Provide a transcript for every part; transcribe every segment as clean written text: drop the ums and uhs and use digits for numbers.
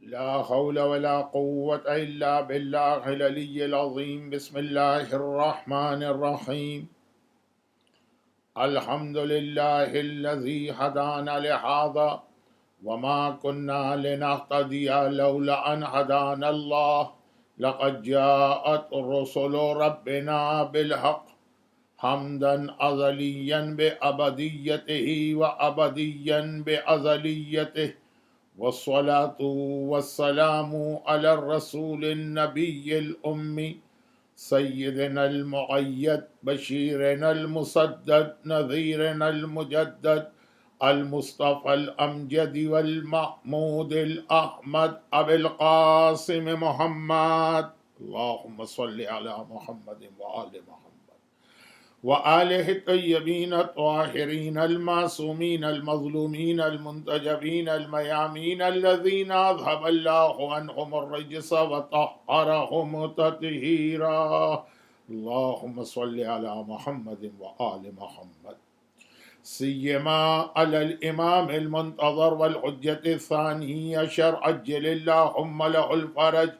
لا حول ولا قوة إلا بالله العلي العظيم. بسم الله الرحمن الرحيم. الحمد لله الذي هدانا لهذا وما كنا لنهتدي لولا أن هدانا الله لقد جاءت رسل ربنا بالحق حمدا أزليا بأبديته وأبديا بأزليته، والصلاة والسلام على الرسول النبي الأمي سيدنا المؤيد بشيرنا المسدد نذيرنا المجدد المصطفى الأمجد والمحمود الأحمد أبي القاسم محمد. اللهم صل على محمد وآل محمد وآله الطيبين الطاهرين المعصومين المظلومين المنتجبين الميامين الذين أذهب الله عنهم الرجس وطهرهم تطهيرا. اللهم صل على محمد وآل محمد سيما على الإمام المنتظر والحجة الثاني عشر عجل اللهم له الفرج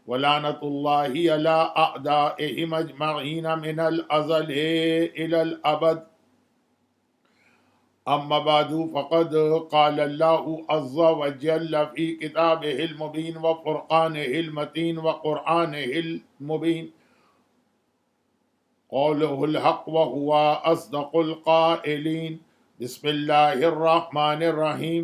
ولعنة الله على أعدائهم أجمعين من الأزل إلى الأبد. أما بعد فقد قال الله عز وجل في كتابه المبين وفرقانه المتين وقرآنه المبين قوله الحق وهو أصدق القائلين. بسم الله الرحمن الرحيم.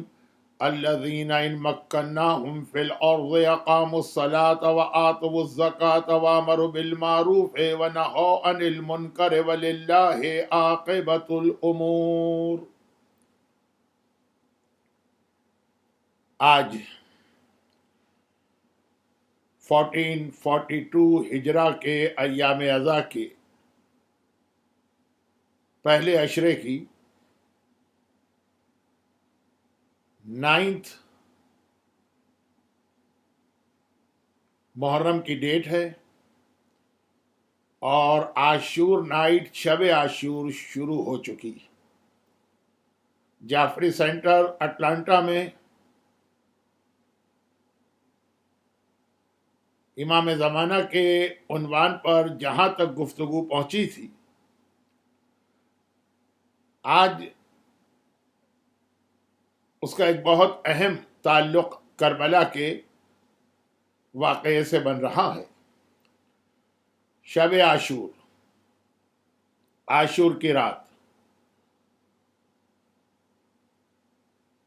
الذين إن مكناهم في الأرض أقاموا الصلاة وآتوا الزكاة وأمروا بالمعروف ونهوا عن المنكر ولله عاقبة الأمور. آج 1442 ہجرہ کے ایام اعزا کے پہلے عشرے کی 9 محرم کی ڈیٹ ہے اور عاشور نائٹ شب عاشور شروع ہو چکی. جعفری سینٹر اٹلانٹا میں امام زمانہ کے عنوان پر جہاں تک گفتگو پہنچی تھی، آج اس کا ایک بہت اہم تعلق کربلا کے واقعے سے بن رہا ہے. شب عاشور، عاشور کی رات،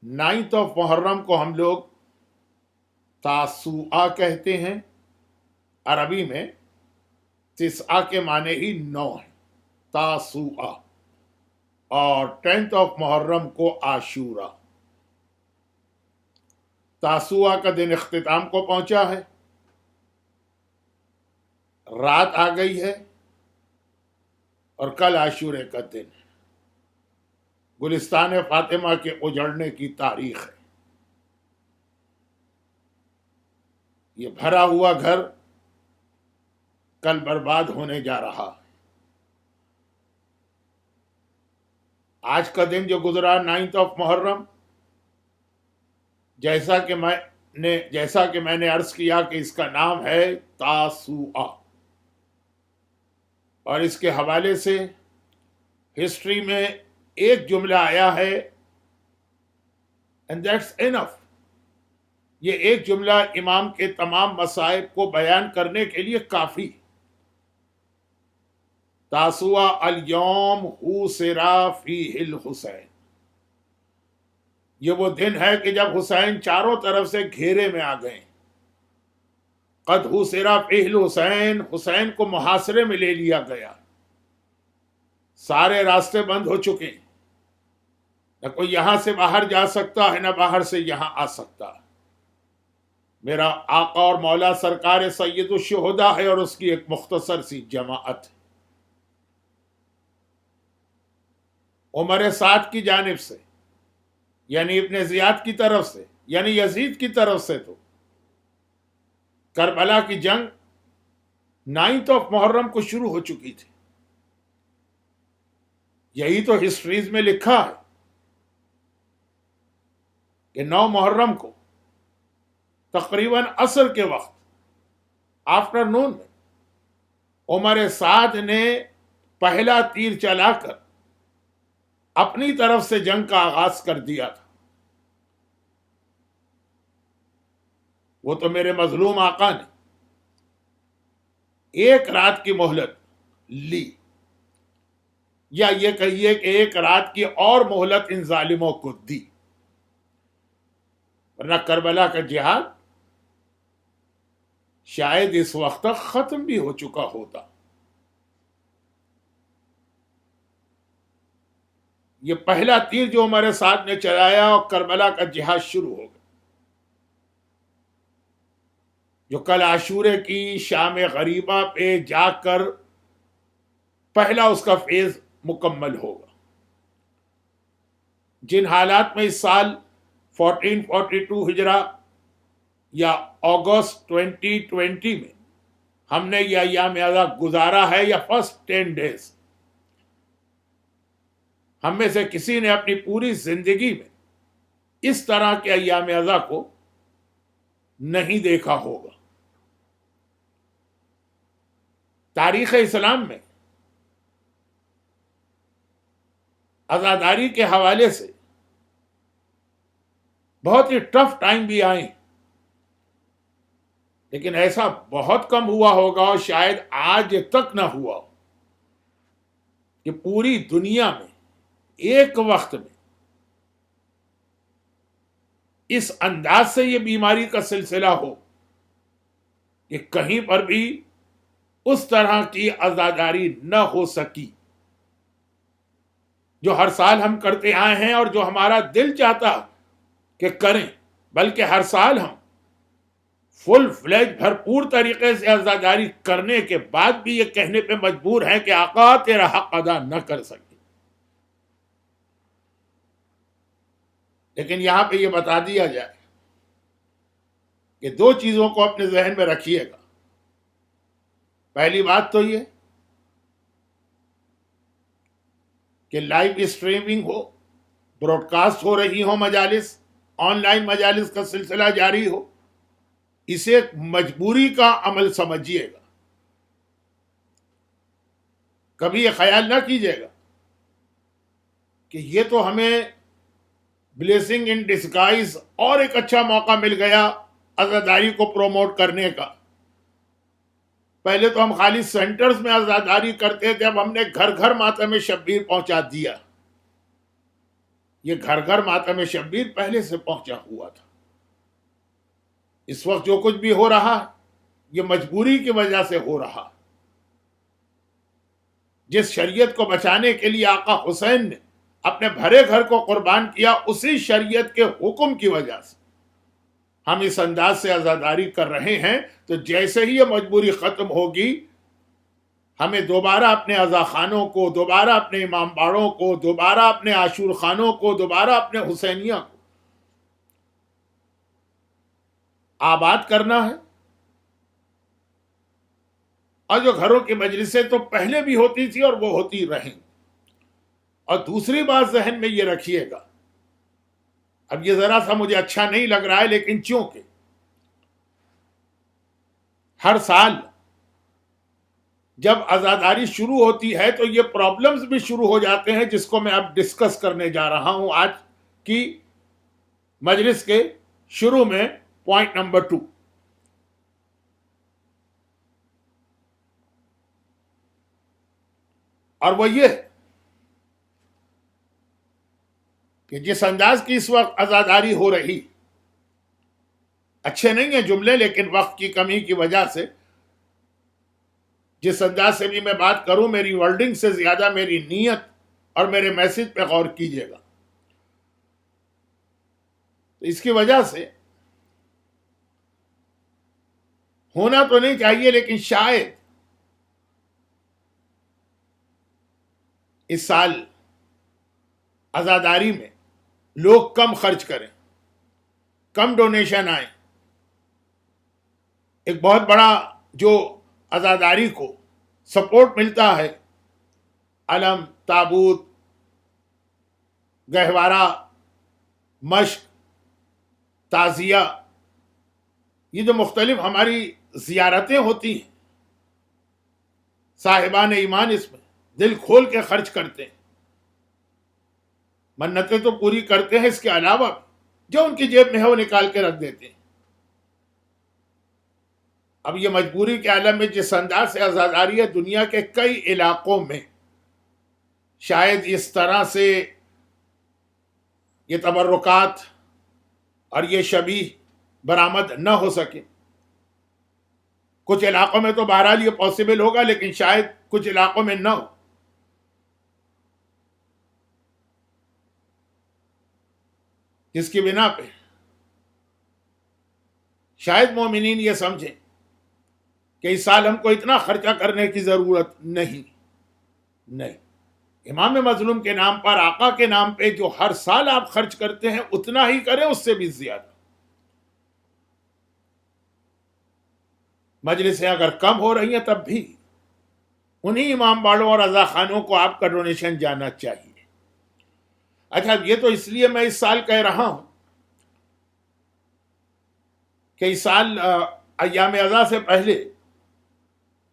9 محرم کو ہم لوگ تاسوعا کہتے ہیں. عربی میں تسعہ کے معنی ہی 9 ہے، تاسوعا. اور 10 محرم کو عاشورہ. تاسوعا کا دن اختتام کو پہنچا ہے، رات آ گئی ہے اور کل عاشورے کا دن ہے. گلستان فاطمہ کے اجڑنے کی تاریخ ہے. یہ بھرا ہوا گھر کل برباد ہونے جا رہا ہے. آج کا دن جو گزرا 9 محرم، جیسا کہ میں نے عرض کیا کہ اس کا نام ہے تاسوعا، اور اس کے حوالے سے ہسٹری میں ایک جملہ آیا ہے and that's enough. یہ ایک جملہ امام کے تمام مصائب کو بیان کرنے کے لیے کافی. تاسوعا الیوم حوصرا فیہ الحسین. یہ وہ دن ہے کہ جب حسین چاروں طرف سے گھیرے میں آ گئے. قد حوصرا فیہ الحسین، حسین کو محاصرے میں لے لیا گیا. سارے راستے بند ہو چکے، نہ کوئی یہاں سے باہر جا سکتا ہے نہ باہر سے یہاں آ سکتا. میرا آقا اور مولا سرکار سید الشہداء ہے اور اس کی ایک مختصر سی جماعت. عمر سعد کی جانب سے، یعنی ابن زیاد کی طرف سے، یعنی یزید کی طرف سے تو کربلا کی جنگ 9 محرم کو شروع ہو چکی تھی. یہی تو ہسٹریز میں لکھا ہے کہ 9 محرم کو تقریباً عصر کے وقت آفٹر نون میں عمر سعد نے پہلا تیر چلا کر اپنی طرف سے جنگ کا آغاز کر دیا تھا. وہ تو میرے مظلوم آقا نے ایک رات کی مہلت لی، یا یہ کہیے کہ ایک رات کی اور مہلت ان ظالموں کو دی، ورنہ کربلا کا جہاد شاید اس وقت تک ختم بھی ہو چکا ہوتا. یہ پہلا تیر جو عمر سعد نے چلایا اور کربلا کا جہاد شروع ہو گیا، جو کل عاشورے کی شام غریبہ پہ جا کر پہلا اس کا فیز مکمل ہوگا. جن حالات میں اس سال 1442 ہجرہ یا اگست 2020 میں ہم نے یہ ایام اعزا گزارا ہے، یا فرسٹ 10 ڈیز، ہم میں سے کسی نے اپنی پوری زندگی میں اس طرح کے ایام اعزا کو نہیں دیکھا ہوگا. تاریخ اسلام میں عزاداری کے حوالے سے بہت ہی ٹف ٹائم بھی آئے، لیکن ایسا بہت کم ہوا ہوگا، اور شاید آج تک نہ ہوا ہو، کہ پوری دنیا میں ایک وقت میں اس انداز سے یہ بیماری کا سلسلہ ہو کہ کہیں پر بھی اس طرح کی عزاداری نہ ہو سکی جو ہر سال ہم کرتے آئے ہیں، اور جو ہمارا دل چاہتا کہ کریں، بلکہ ہر سال ہم فل فلیج بھرپور طریقے سے عزاداری کرنے کے بعد بھی یہ کہنے پہ مجبور ہیں کہ آقا تیرا حق ادا نہ کر سکے. لیکن یہاں پہ یہ بتا دیا جائے کہ دو چیزوں کو اپنے ذہن میں رکھیے گا. پہلی بات تو یہ کہ لائیو اسٹریمنگ ہو، براڈ کاسٹ ہو رہی ہو مجالس، آن لائن مجالس کا سلسلہ جاری ہو، اسے ایک مجبوری کا عمل سمجھیے گا. کبھی یہ خیال نہ کیجیے گا کہ یہ تو ہمیں بلیسنگ ان ڈسگائز اور ایک اچھا موقع مل گیا عزاداری کو پروموٹ کرنے کا. پہلے تو ہم خالی سینٹرز میں عزاداری کرتے تھے، اب ہم نے گھر گھر ماتم شبیر پہنچا دیا. یہ گھر گھر ماتم شبیر پہلے سے پہنچا ہوا تھا. اس وقت جو کچھ بھی ہو رہا یہ مجبوری کی وجہ سے ہو رہا. جس شریعت کو بچانے کے لیے آقا حسین نے اپنے بھرے گھر کو قربان کیا، اسی شریعت کے حکم کی وجہ سے ہم اس انداز سے عزاداری کر رہے ہیں. تو جیسے ہی یہ مجبوری ختم ہوگی، ہمیں دوبارہ اپنے عزا خانوں کو، دوبارہ اپنے امام باڑوں کو، دوبارہ اپنے عاشور خانوں کو، دوبارہ اپنے حسینیہ کو آباد کرنا ہے. اور جو گھروں کی مجلسیں تو پہلے بھی ہوتی تھی اور وہ ہوتی رہیں. اور دوسری بات ذہن میں یہ رکھیے گا، اب یہ ذرا سا مجھے اچھا نہیں لگ رہا ہے، لیکن چونکہ ہر سال جب عزاداری شروع ہوتی ہے تو یہ پرابلمز بھی شروع ہو جاتے ہیں، جس کو میں اب ڈسکس کرنے جا رہا ہوں آج کی مجلس کے شروع میں. پوائنٹ نمبر 2، اور وہ یہ کہ جس انداز کی اس وقت عزاداری ہو رہی، اچھے نہیں ہیں جملے، لیکن وقت کی کمی کی وجہ سے جس انداز سے بھی میں بات کروں، میری ورڈنگ سے زیادہ میری نیت اور میرے میسج پہ غور کیجیے گا. تو اس کی وجہ سے ہونا تو نہیں چاہیے، لیکن شاید اس سال عزاداری میں لوگ کم خرچ کریں، کم ڈونیشن آئیں. ایک بہت بڑا جو عزاداری کو سپورٹ ملتا ہے، علم، تابوت، گہوارہ، مشق، تعزیہ، یہ جو مختلف ہماری زیارتیں ہوتی ہیں، صاحبان ایمان اس میں دل کھول کے خرچ کرتے ہیں، منتیں تو پوری کرتے ہیں، اس کے علاوہ جو ان کی جیب میں ہے وہ نکال کے رکھ دیتے ہیں۔ اب یہ مجبوری کے عالم میں جس انداز سے عزاداری ہے، دنیا کے کئی علاقوں میں شاید اس طرح سے یہ تبرکات اور یہ شبیہ برآمد نہ ہو سکے۔ کچھ علاقوں میں تو بہرحال یہ پاسبل ہوگا، لیکن شاید کچھ علاقوں میں نہ ہو۔ جس کی بنا پہ شاید مومنین یہ سمجھیں کہ اس سال ہم کو اتنا خرچہ کرنے کی ضرورت نہیں۔ امام مظلوم کے نام پر، آقا کے نام پہ جو ہر سال آپ خرچ کرتے ہیں اتنا ہی کریں، اس سے بھی زیادہ۔ مجلسیں اگر کم ہو رہی ہیں تب بھی انہی امام باڑوں اور رضا خانوں کو آپ کا ڈونیشن جانا چاہیے۔ اچھا، یہ تو اس لیے میں اس سال کہہ رہا ہوں کہ اس سال ایام عزا سے پہلے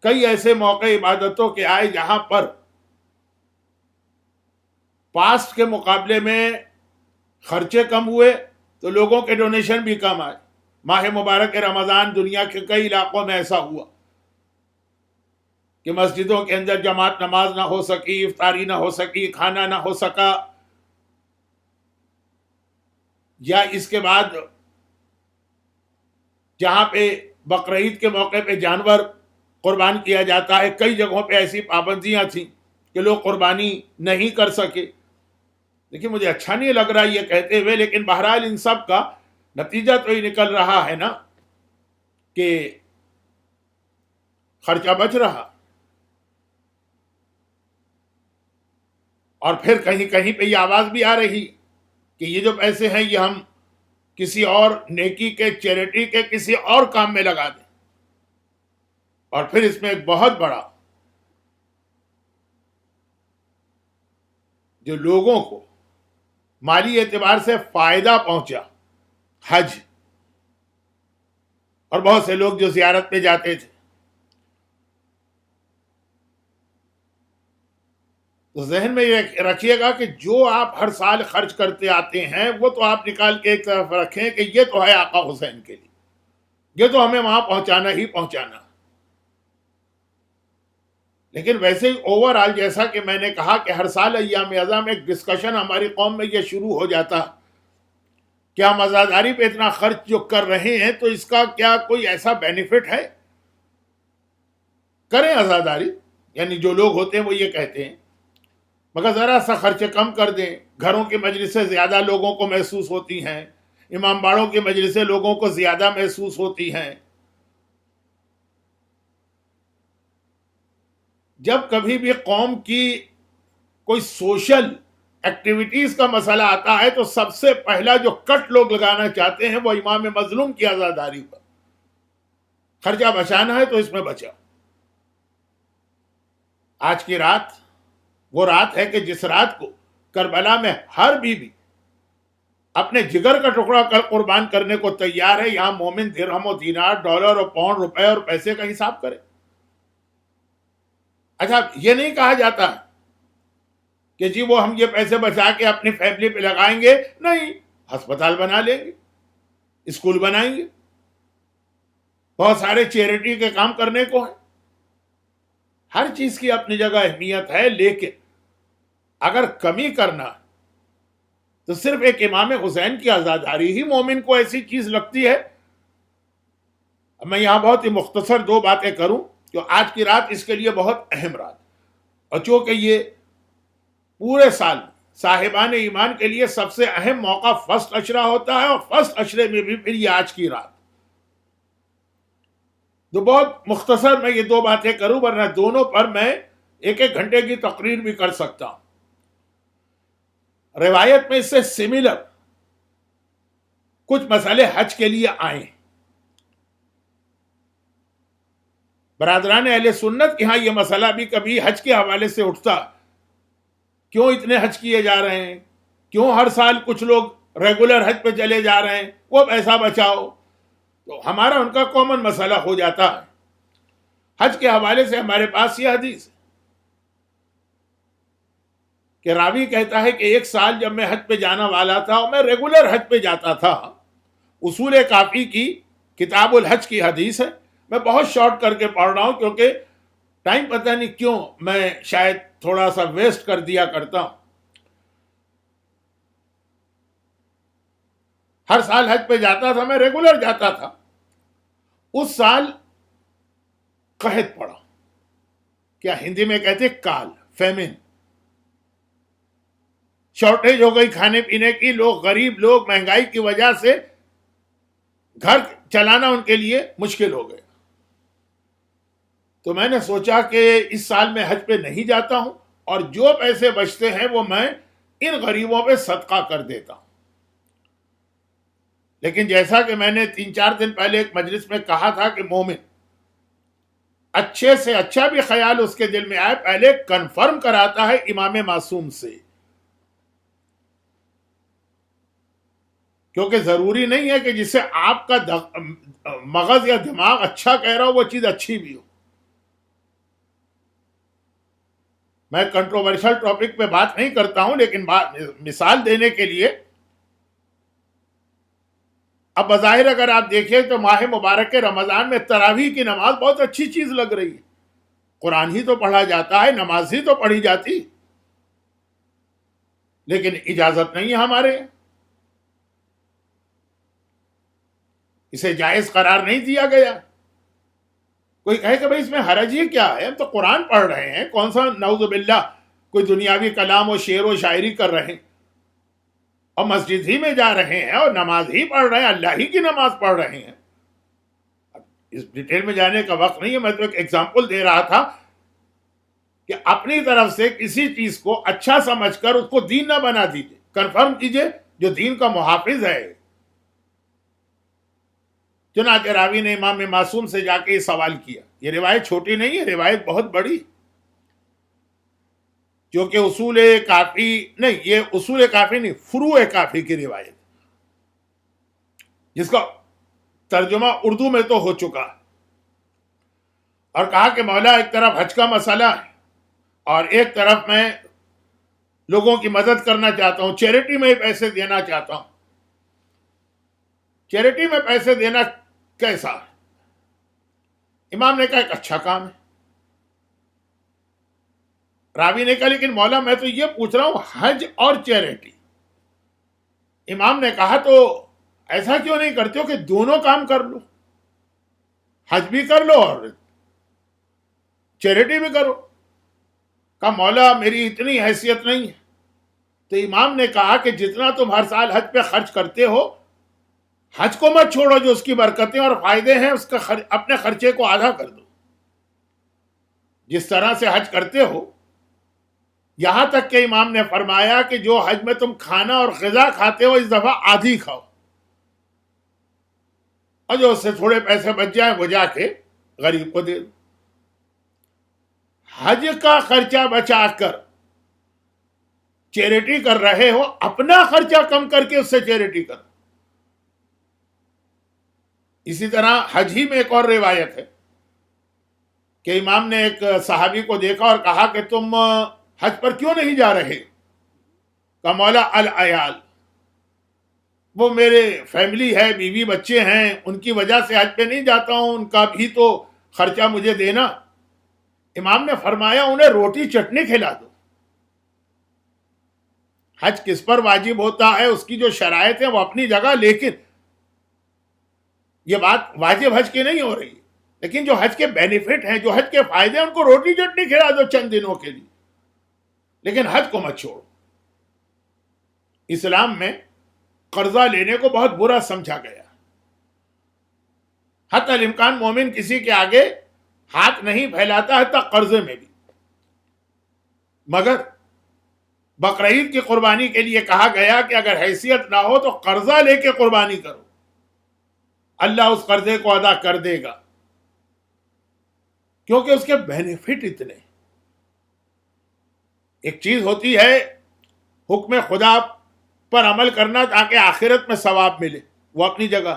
کئی ایسے موقع عبادتوں کے آئے جہاں پر پاسٹ کے مقابلے میں خرچے کم ہوئے تو لوگوں کے ڈونیشن بھی کم آئے۔ ماہ مبارک رمضان دنیا کے کئی علاقوں میں ایسا ہوا کہ مسجدوں کے اندر جماعت نماز نہ ہو سکی، افطاری نہ ہو سکی، کھانا نہ ہو سکا، یا اس کے بعد جہاں پہ بقرعید کے موقع پہ جانور قربان کیا جاتا ہے، کئی جگہوں پہ ایسی پابندیاں تھیں کہ لوگ قربانی نہیں کر سکے۔ لیکن مجھے اچھا نہیں لگ رہا یہ کہتے ہوئے، لیکن بہرحال ان سب کا نتیجہ تو یہ نکل رہا ہے نا کہ خرچہ بچ رہا، اور پھر کہیں کہیں پہ یہ آواز بھی آ رہی کہ یہ جو پیسے ہیں یہ ہم کسی اور نیکی کے، چیریٹی کے کسی اور کام میں لگا دیں۔ اور پھر اس میں ایک بہت بڑا جو لوگوں کو مالی اعتبار سے فائدہ پہنچا، حج، اور بہت سے لوگ جو زیارت پہ جاتے تھے، تو ذہن میں یہ رکھیے گا کہ جو آپ ہر سال خرچ کرتے آتے ہیں وہ تو آپ نکال کے ایک طرف رکھیں کہ یہ تو ہے آقا حسین کے لیے، یہ تو ہمیں وہاں پہنچانا ہی پہنچانا۔ لیکن ویسے ہی اوور آل جیسا کہ میں نے کہا کہ ہر سال ایام عزا میں ایک ڈسکشن ہماری قوم میں یہ شروع ہو جاتا کہ ہم عزاداری پہ اتنا خرچ جو کر رہے ہیں تو اس کا کیا کوئی ایسا بینیفٹ ہے؟ کریں عزاداری، یعنی جو لوگ ہوتے ہیں وہ یہ کہتے ہیں، مگر ذرا سا خرچ کم کر دیں۔ گھروں کی مجلسیں زیادہ لوگوں کو محسوس ہوتی ہیں، امام باڑوں کی مجلسیں لوگوں کو زیادہ محسوس ہوتی ہیں۔ جب کبھی بھی قوم کی کوئی سوشل ایکٹیویٹیز کا مسئلہ آتا ہے تو سب سے پہلا جو کٹ لوگ لگانا چاہتے ہیں وہ امام مظلوم کی عزاداری پر۔ خرچہ بچانا ہے تو اس میں بچا۔ آج کی رات وہ رات ہے کہ جس رات کو کربلا میں ہر بیوی اپنے جگر کا ٹکڑا کر قربان کرنے کو تیار ہے۔ یہاں مومن درہم و دینار، ڈالر اور پاؤنڈ، روپے اور پیسے کا حساب کرے۔ اچھا، یہ نہیں کہا جاتا کہ جی وہ ہم یہ پیسے بچا کے اپنی فیملی پہ لگائیں گے، نہیں، ہسپتال بنا لیں گے، اسکول بنائیں گے، بہت سارے چیریٹی کے کام کرنے کو ہیں۔ ہر چیز کی اپنی جگہ اہمیت ہے، لیکن اگر کمی کرنا تو صرف ایک امام حسین کی عزاداری ہی مومن کو ایسی چیز لگتی ہے۔ میں یہاں بہت ہی مختصر دو باتیں کروں کہ آج کی رات اس کے لیے بہت اہم رات، اور چونکہ یہ پورے سال صاحبان ایمان کے لیے سب سے اہم موقع فرسٹ عشرہ ہوتا ہے، اور فرسٹ عشرے میں بھی پھر یہ آج کی رات، تو بہت مختصر میں یہ دو باتیں کروں، ورنہ دونوں پر میں ایک ایک گھنٹے کی تقریر بھی کر سکتا ہوں۔ روایت میں اس سے سملر کچھ مسئلے حج کے لیے آئے ہیں۔ برادران اہل سنت کے ہاں یہ مسئلہ بھی کبھی حج کے حوالے سے اٹھتا، کیوں اتنے حج کیے جا رہے ہیں، کیوں ہر سال کچھ لوگ ریگولر حج پہ چلے جا رہے ہیں، وہ پیسہ بچاؤ۔ تو ہمارا ان کا کامن مسئلہ ہو جاتا ہے. حج کے حوالے سے ہمارے پاس یہ حدیث ہے کہ راوی کہتا ہے کہ ایک سال جب میں حج پہ جانا والا تھا اور میں ریگولر حج پہ جاتا تھا. اصول کافی کی کتاب الحج کی حدیث ہے. میں بہت شارٹ کر کے پڑھ رہا ہوں کیونکہ ٹائم پتہ نہیں کیوں میں شاید تھوڑا سا ویسٹ کر دیا کرتا ہوں. ہر سال حج پہ جاتا تھا, میں ریگولر جاتا تھا. اس سال قحط پڑا, کیا ہندی میں کہتے کال, فیمن, شارٹیج ہو گئی کھانے پینے کی. لوگ, غریب لوگ, مہنگائی کی وجہ سے گھر چلانا ان کے لیے مشکل ہو گیا. تو میں نے سوچا کہ اس سال میں حج پہ نہیں جاتا ہوں اور جو پیسے بچتے ہیں وہ میں ان غریبوں پہ صدقہ کر دیتا ہوں. لیکن جیسا کہ میں نے 3-4 دن پہلے ایک مجلس میں کہا تھا کہ مومن اچھے سے اچھا بھی خیال اس کے دل میں آئے پہلے کنفرم کراتا ہے امام معصوم سے, کیونکہ ضروری نہیں ہے کہ جس سے آپ کا مغز یا دماغ اچھا کہہ رہا ہو وہ چیز اچھی بھی ہو. میں کنٹروورشل ٹاپک پہ بات نہیں کرتا ہوں, لیکن مثال دینے کے لیے اب بظاہر اگر آپ دیکھیں تو ماہ مبارک کے رمضان میں تراویح کی نماز بہت اچھی چیز لگ رہی ہے. قرآن ہی تو پڑھا جاتا ہے, نماز ہی تو پڑھی جاتی, لیکن اجازت نہیں ہے ہمارے, اسے جائز قرار نہیں دیا گیا. کوئی کہے کہ بھئی اس میں حرج ہی کیا ہے, ہم تو قرآن پڑھ رہے ہیں, کون سا نعوذ باللہ کوئی دنیاوی کلام و شعر و شاعری کر رہے ہیں, اور مسجد ہی میں جا رہے ہیں اور نماز ہی پڑھ رہے ہیں, اللہ ہی کی نماز پڑھ رہے ہیں. اس ڈیٹیل میں جانے کا وقت نہیں ہے, میں تو ایک ایگزامپل دے رہا تھا کہ اپنی طرف سے کسی چیز کو اچھا سمجھ کر اس کو دین نہ بنا دیجیے, کنفرم کیجیے جو دین کا محافظ ہے. چنانچہ راوی نے امام معصوم سے جا کے یہ سوال کیا. یہ روایت چھوٹی نہیں ہے, روایت بہت بڑی, جو کہ اصول کافی نہیں, یہ اصول کافی نہیں, فروع کافی کی روایت, جس کا ترجمہ اردو میں تو ہو چکا. اور کہا کہ مولا ایک طرف حج کا مسئلہ ہے اور ایک طرف میں لوگوں کی مدد کرنا چاہتا ہوں, چیریٹی میں پیسے دینا چاہتا ہوں. چیریٹی میں پیسے دینا کیسا؟ امام نے کہا ایک اچھا کام ہے. راوی نے کہا لیکن مولا میں تو یہ پوچھ رہا ہوں حج اور چیریٹی. امام نے کہا تو ایسا کیوں نہیں کرتے ہو کہ دونوں کام کر لو, حج بھی کر لو اور چیریٹی بھی کرو. کہا مولا میری اتنی حیثیت نہیں ہے. تو امام نے کہا کہ جتنا تم ہر سال حج پہ خرچ کرتے ہو, حج کو مت چھوڑو, جو اس کی برکتیں اور فائدے ہیں اس کا اپنے خرچے کو آدھا کر دو. جس طرح سے حج کرتے ہو, یہاں تک کہ امام نے فرمایا کہ جو حج میں تم کھانا اور غذا کھاتے ہو اس دفعہ آدھی کھاؤ, اور جو اس سے تھوڑے پیسے بچ جائیں وہ جا کے غریب کو دے دو. حج کا خرچہ بچا کر چیریٹی کر رہے ہو, اپنا خرچہ کم کر کے اس سے چیریٹی کرو. اسی طرح حج ہی میں ایک اور روایت ہے کہ امام نے ایک صحابی کو دیکھا اور کہا کہ تم حج پر کیوں نہیں جا رہے؟ کہا مولا العیال, وہ میرے فیملی ہے, بیوی بچے ہیں, ان کی وجہ سے حج پہ نہیں جاتا ہوں, ان کا بھی تو خرچہ مجھے دینا. امام نے فرمایا انہیں روٹی چٹنی کھلا دو. حج کس پر واجب ہوتا ہے, اس کی جو شرائط ہیں وہ اپنی جگہ, لیکن یہ بات واجب حج کی نہیں ہو رہی. لیکن جو حج کے بینیفٹ ہیں, جو حج کے فائدے ہیں, ان کو روٹی چٹنی کھلا دو چند دنوں کے لیے, لیکن حج کو مت چھوڑو. اسلام میں قرضہ لینے کو بہت برا سمجھا گیا. حتی الامکان مومن کسی کے آگے ہاتھ نہیں پھیلاتا, حتی قرضے میں بھی. مگر بقرعید کی قربانی کے لیے کہا گیا کہ اگر حیثیت نہ ہو تو قرضہ لے کے قربانی کرو, اللہ اس قرضے کو ادا کر دے گا, کیونکہ اس کے بینیفٹ اتنے. ایک چیز ہوتی ہے حکم خدا پر عمل کرنا تاکہ آخرت میں ثواب ملے, وہ اپنی جگہ,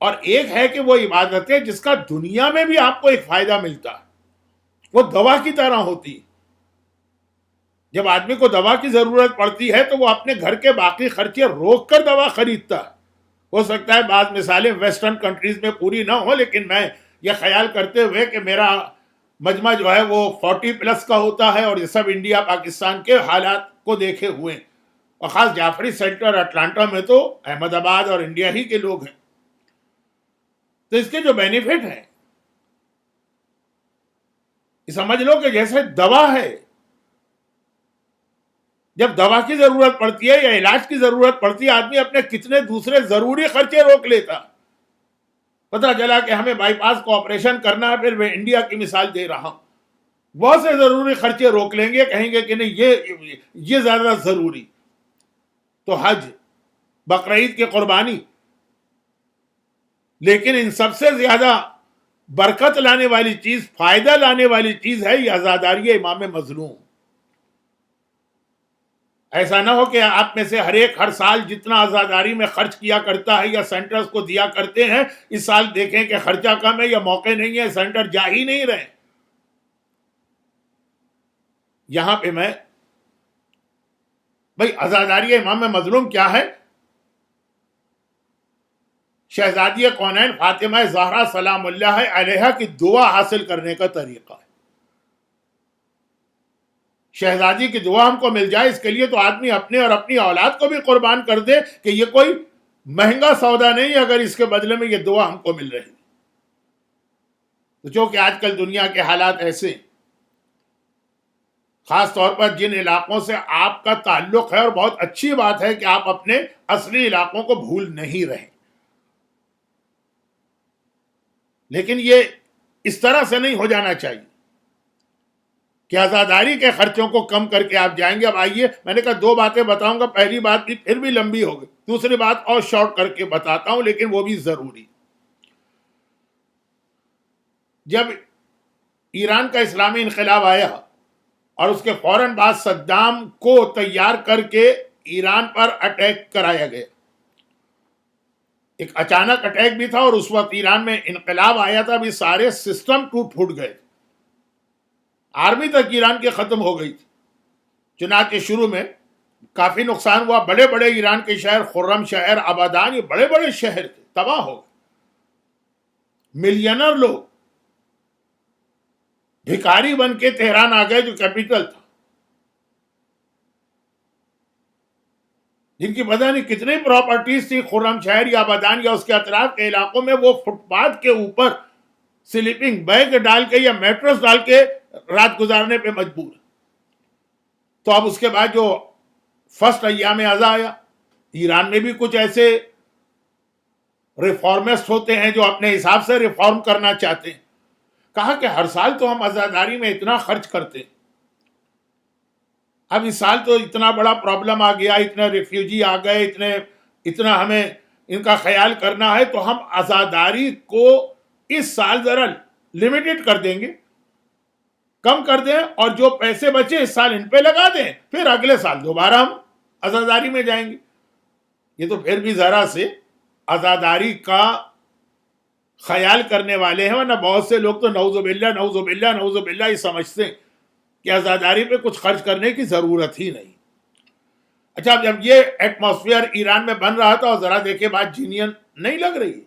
اور ایک ہے کہ وہ عبادت ہے جس کا دنیا میں بھی آپ کو ایک فائدہ ملتا ہے، وہ دوا کی طرح ہوتی. جب آدمی کو دوا کی ضرورت پڑتی ہے تو وہ اپنے گھر کے باقی خرچے روک کر دوا خریدتا ہے. ہو سکتا ہے بعض مثالیں ویسٹرن کنٹریز میں پوری نہ ہو، لیکن میں یہ خیال کرتے ہوئے کہ میرا مجمع جو ہے وہ 40+ کا ہوتا ہے اور یہ سب انڈیا پاکستان کے حالات کو دیکھے ہوئے، اور خاص جعفری سینٹر اٹلانٹا میں تو احمد آباد اور انڈیا ہی کے لوگ ہیں. تو اس کے جو بینیفٹ ہیں یہ سمجھ لو کہ جیسے دوا ہے. جب دوا کی ضرورت پڑتی ہے یا علاج کی ضرورت پڑتی ہے، آدمی اپنے کتنے دوسرے ضروری خرچے روک لیتا. پتہ چلا کہ ہمیں بائی پاس کو آپریشن کرنا ہے، پھر میں انڈیا کی مثال دے رہا ہوں، بہت سے ضروری خرچے روک لیں گے، کہیں گے کہ نہیں یہ زیادہ ضروری. تو حج، بقرعید کی قربانی، لیکن ان سب سے زیادہ برکت لانے والی چیز، فائدہ لانے والی چیز ہے یہ عزاداری امام مظلوم. ایسا نہ ہو کہ آپ میں سے ہر سال جتنا عزاداری میں خرچ کیا کرتا ہے یا سینٹرز کو دیا کرتے ہیں، اس سال دیکھیں کہ خرچہ کم ہے یا موقع نہیں ہے، سینٹر جا ہی نہیں رہے. یہاں پہ میں بھائی عزاداری امام مظلوم کیا ہے؟ شہزادی کونین فاطمہ زہرا سلام اللہ علیہا کی دعا حاصل کرنے کا طریقہ ہے. شہزادی کی دعا ہم کو مل جائے، اس کے لیے تو آدمی اپنے اور اپنی اولاد کو بھی قربان کر دے کہ یہ کوئی مہنگا سودا نہیں اگر اس کے بدلے میں یہ دعا ہم کو مل رہی. تو چونکہ آج کل دنیا کے حالات ایسے، خاص طور پر جن علاقوں سے آپ کا تعلق ہے، اور بہت اچھی بات ہے کہ آپ اپنے اصلی علاقوں کو بھول نہیں رہے، لیکن یہ اس طرح سے نہیں ہو جانا چاہیے کہ عزاداری کے خرچوں کو کم کر کے آپ جائیں گے. اب آئیے، میں نے کہا 2 باتیں بتاؤں گا، پہلی بات بھی پھر بھی لمبی ہو گئی، دوسری بات اور شارٹ کر کے بتاتا ہوں لیکن وہ بھی ضروری. جب ایران کا اسلامی انقلاب آیا اور اس کے فوراً بعد صدام کو تیار کر کے ایران پر اٹیک کرایا گیا، ایک اچانک اٹیک بھی تھا، اور اس وقت ایران میں انقلاب آیا تھا، بھی سارے سسٹم ٹوٹ گئے، آرمی تک ایران کے ختم ہو گئی تھی. چنانچہ شروع میں کافی نقصان ہوا، بڑے بڑے ایران کے شہر، خرم شہر، آبادان، یہ بڑے بڑے شہر تھے، تباہ ہو گئے. ملینر لوگ بھکاری بن کے تہران آ گئے جو کیپٹل تھا، جن کی پتہ نہیں کتنی پراپرٹیز تھی خرم شہر یا آبادان یا اس کے اطراف کے علاقوں میں، وہ فٹ پاتھ کے اوپر سلیپنگ بیگ ڈال کے یا میٹرس ڈال کے رات گزارنے پہ مجبور. تو اب اس کے بعد جو فرسٹ ایام ازا آیا، ایران میں بھی کچھ ایسے ریفارمسٹ ہوتے ہیں جو اپنے حساب سے ریفارم کرنا چاہتے ہیں. کہا کہ ہر سال تو ہم عزاداری میں اتنا خرچ کرتے ہیں، اب اس سال تو اتنا بڑا پرابلم آ گیا، اتنے ریفیوجی آ گئے، اتنا ہمیں ان کا خیال کرنا ہے، تو ہم عزاداری کو اس سال ذرا لمیٹڈ کر دیں گے، کم کر دیں، اور جو پیسے بچے اس سال ان پہ لگا دیں، پھر اگلے سال دوبارہ ہم عزاداری میں جائیں گے. یہ تو پھر بھی ذرا سے عزاداری کا خیال کرنے والے ہیں، ورنہ بہت سے لوگ تو نعوذ باللہ نعوذ باللہ نعوذ باللہ یہ سمجھتے ہیں کہ عزاداری پہ کچھ خرچ کرنے کی ضرورت ہی نہیں. اچھا، جب یہ ایٹماسفیئر ایران میں بن رہا تھا، اور ذرا دیکھے بات جینین نہیں لگ رہی،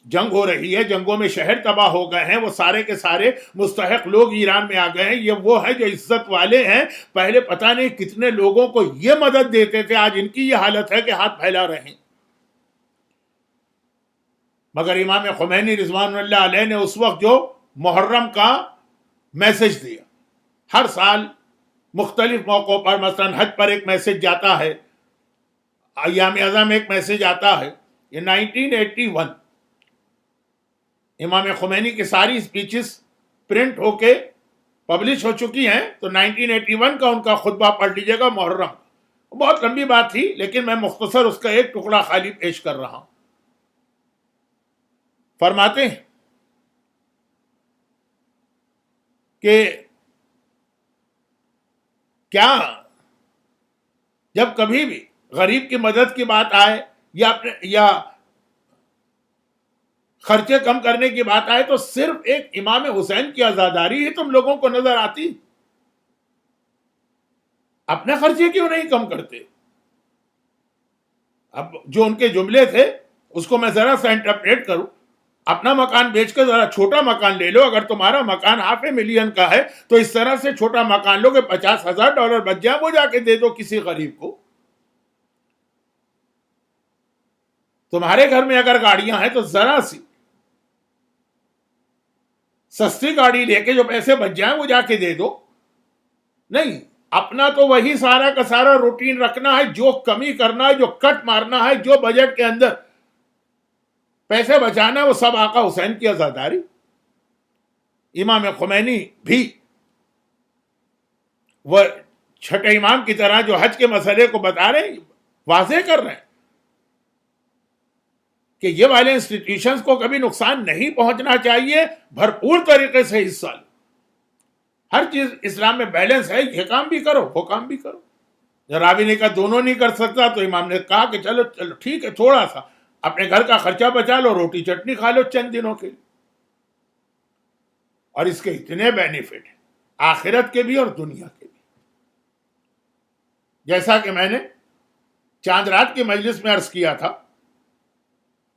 جنگ ہو رہی ہے، جنگوں میں شہر تباہ ہو گئے ہیں، وہ سارے کے سارے مستحق لوگ ایران میں آ گئے ہیں، یہ وہ ہیں جو عزت والے ہیں، پہلے پتہ نہیں کتنے لوگوں کو یہ مدد دیتے تھے، آج ان کی یہ حالت ہے کہ ہاتھ پھیلا رہے ہیں. مگر امام خمینی رضوان اللہ علیہ نے اس وقت جو محرم کا میسج دیا، ہر سال مختلف موقعوں پر، مثلا حج پر ایک میسج جاتا ہے، ایام ازا میں ایک میسج آتا ہے. یہ 1981 امام خمینی کی ساری اسپیچز پرنٹ ہو کے پبلش ہو چکی ہیں، تو 1981 کا ان کا خطبہ پڑھ لیجئے گا محرم. بہت لمبی بات تھی لیکن میں مختصر اس کا ایک ٹکڑا خالی پیش کر رہا ہوں. فرماتے ہیں کہ کیا جب کبھی بھی غریب کی مدد کی بات آئے یا خرچے کم کرنے کی بات آئے تو صرف ایک امام حسین کی عزاداری ہی تم لوگوں کو نظر آتی. اپنے خرچے کیوں نہیں کم کرتے؟ اب جو ان کے جملے تھے اس کو میں ذرا سا انٹرپریٹ کروں. اپنا مکان بیچ کے ذرا چھوٹا مکان لے لو. اگر تمہارا مکان $500,000 کا ہے تو اس طرح سے چھوٹا مکان لو کہ $50,000 بچ جائے, وہ جا کے دے دو کسی غریب کو. تمہارے گھر میں اگر گاڑیاں ہیں تو ذرا سی سستی گاڑی لے کے جو پیسے بچ جائیں وہ جا کے دے دو. نہیں, اپنا تو وہی سارا کا سارا روٹین رکھنا ہے. جو کمی کرنا ہے, جو کٹ مارنا ہے, جو بجٹ کے اندر پیسے بچانا ہے, وہ سب آقا حسین کی عزاداری. امام خمینی بھی وہ چھٹے امام کی طرح جو حج کے مسئلے کو بتا رہے ہیں, واضح کر رہے ہیں کہ یہ والے انسٹیٹیوشنز کو کبھی نقصان نہیں پہنچنا چاہیے. بھرپور طریقے سے حصہ لو. ہر چیز اسلام میں بیلنس ہے. یہ کام بھی کرو, وہ کام بھی کرو. راوی نے کہا دونوں نہیں کر سکتا تو امام نے کہا کہ چلو چلو ٹھیک ہے, تھوڑا سا اپنے گھر کا خرچہ بچا لو, روٹی چٹنی کھا لو چند دنوں کے لیے. اور اس کے اتنے بینیفٹ ہیں, آخرت کے بھی اور دنیا کے بھی. جیسا کہ میں نے چاند رات کی مجلس میں عرض کیا تھا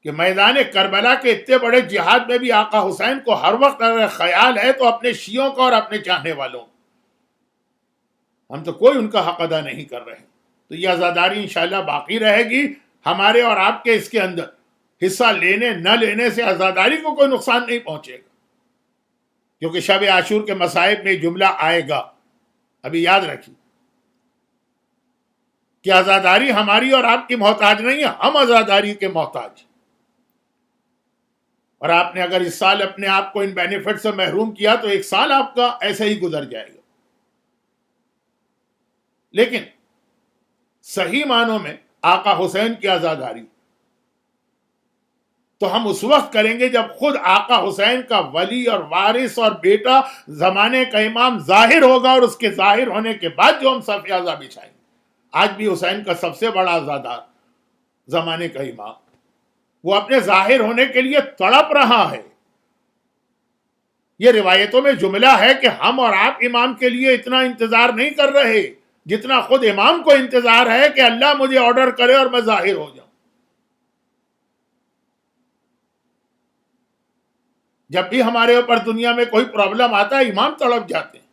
کہ میدان کربلا کے اتنے بڑے جہاد میں بھی آقا حسین کو ہر وقت اگر خیال ہے تو اپنے شیعوں کا اور اپنے چاہنے والوں. ہم تو کوئی ان کا حق ادا نہیں کر رہے. تو یہ عزاداری انشاءاللہ باقی رہے گی. ہمارے اور آپ کے اس کے اندر حصہ لینے نہ لینے سے عزاداری کو کوئی نقصان نہیں پہنچے گا, کیونکہ شب عاشور کے مصائب میں جملہ آئے گا. ابھی یاد رکھیے کہ عزاداری ہماری اور آپ کی محتاج نہیں ہے, ہم عزاداری کے محتاج. اور آپ نے اگر اس سال اپنے آپ کو ان بینیفٹ سے محروم کیا تو ایک سال آپ کا ایسے ہی گزر جائے گا. لیکن صحیح معنوں میں آقا حسین کی عزاداری تو ہم اس وقت کریں گے جب خود آقا حسین کا ولی اور وارث اور بیٹا زمانے کا امام ظاہر ہوگا, اور اس کے ظاہر ہونے کے بعد جو ہم صف اعضا بچھائیں گے. آج بھی حسین کا سب سے بڑا عزادار زمانے کا امام, وہ اپنے ظاہر ہونے کے لیے تڑپ رہا ہے. یہ روایتوں میں جملہ ہے کہ ہم اور آپ امام کے لیے اتنا انتظار نہیں کر رہے جتنا خود امام کو انتظار ہے کہ اللہ مجھے آرڈر کرے اور میں ظاہر ہو جاؤں. جب بھی ہمارے اوپر دنیا میں کوئی پرابلم آتا ہے امام تڑپ جاتے ہیں,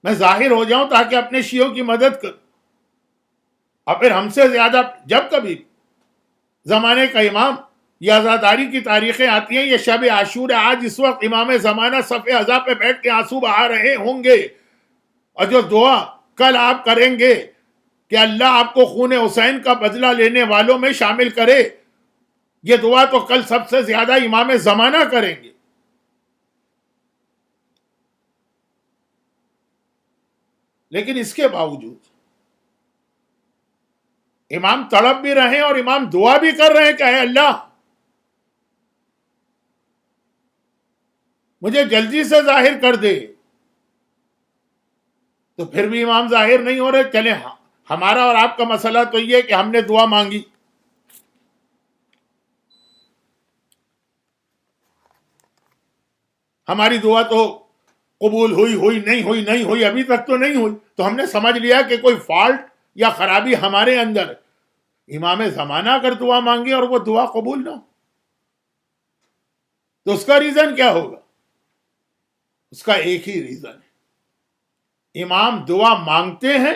میں ظاہر ہو جاؤں تاکہ اپنے شیعوں کی مدد کروں. اور پھر ہم سے زیادہ جب کبھی زمانے کا امام یہ عزاداری کی تاریخیں آتی ہیں, یہ شب عاشور ہے, آج اس وقت امام زمانہ صف اعضا پہ بیٹھ کے آنسو بہا رہے ہوں گے, اور جو دعا کل آپ کریں گے کہ اللہ آپ کو خون حسین کا بدلہ لینے والوں میں شامل کرے, یہ دعا تو کل سب سے زیادہ امام زمانہ کریں گے. لیکن اس کے باوجود امام تڑپ بھی رہے ہیں اور امام دعا بھی کر رہے ہیں کہ اے اللہ مجھے جلدی سے ظاہر کر دے. تو پھر بھی امام ظاہر نہیں ہو رہے. چلیں ہمارا اور آپ کا مسئلہ تو یہ کہ ہم نے دعا مانگی, ہماری دعا تو قبول ہوئی نہیں ہوئی ابھی تک تو نہیں ہوئی, تو ہم نے سمجھ لیا کہ کوئی فالٹ یا خرابی ہمارے اندر. امام زمانہ اگر دعا مانگے اور وہ دعا قبول نہ ہو تو اس کا ریزن کیا ہوگا؟ اس کا ایک ہی ریزن ہے, امام دعا مانگتے ہیں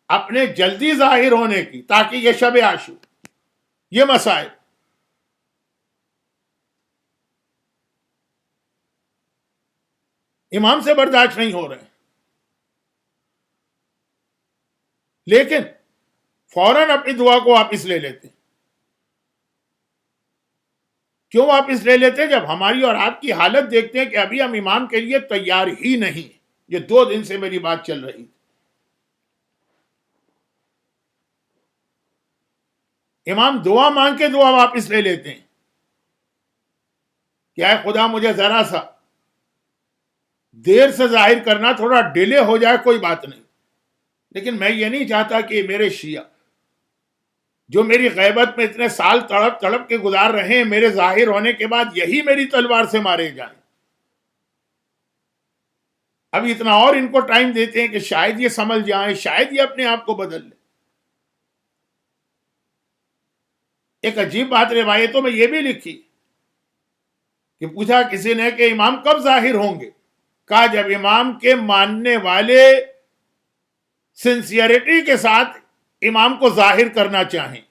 اپنے جلدی ظاہر ہونے کی, تاکہ یہ شب عاشور, یہ مسائل امام سے برداشت نہیں ہو رہے. لیکن فوراً اپنی دعا کو واپس لے لیتے. کیوں واپس لے لیتے؟ جب ہماری اور آپ کی حالت دیکھتے ہیں کہ ابھی ہم امام کے لیے تیار ہی نہیں. یہ 2 دن سے میری بات چل رہی. امام دعا مانگ کے دعا واپس لے لیتے ہیں کہ اے خدا مجھے ذرا سا دیر سے ظاہر کرنا, تھوڑا ڈیلے ہو جائے کوئی بات نہیں, لیکن میں یہ نہیں چاہتا کہ میرے شیعہ جو میری غیبت میں اتنے سال تڑپ تڑپ کے گزار رہے ہیں، میرے ظاہر ہونے کے بعد یہی میری تلوار سے مارے جائیں. اب اتنا اور ان کو ٹائم دیتے ہیں کہ شاید یہ سمجھ جائیں، شاید یہ اپنے آپ کو بدل لیں. ایک عجیب بات روایتوں میں یہ بھی لکھی کہ پوچھا کسی نے کہ امام کب ظاہر ہوں گے؟ کہا جب امام کے ماننے والے سنسیئرٹی کے ساتھ امام کو ظاہر کرنا چاہیں.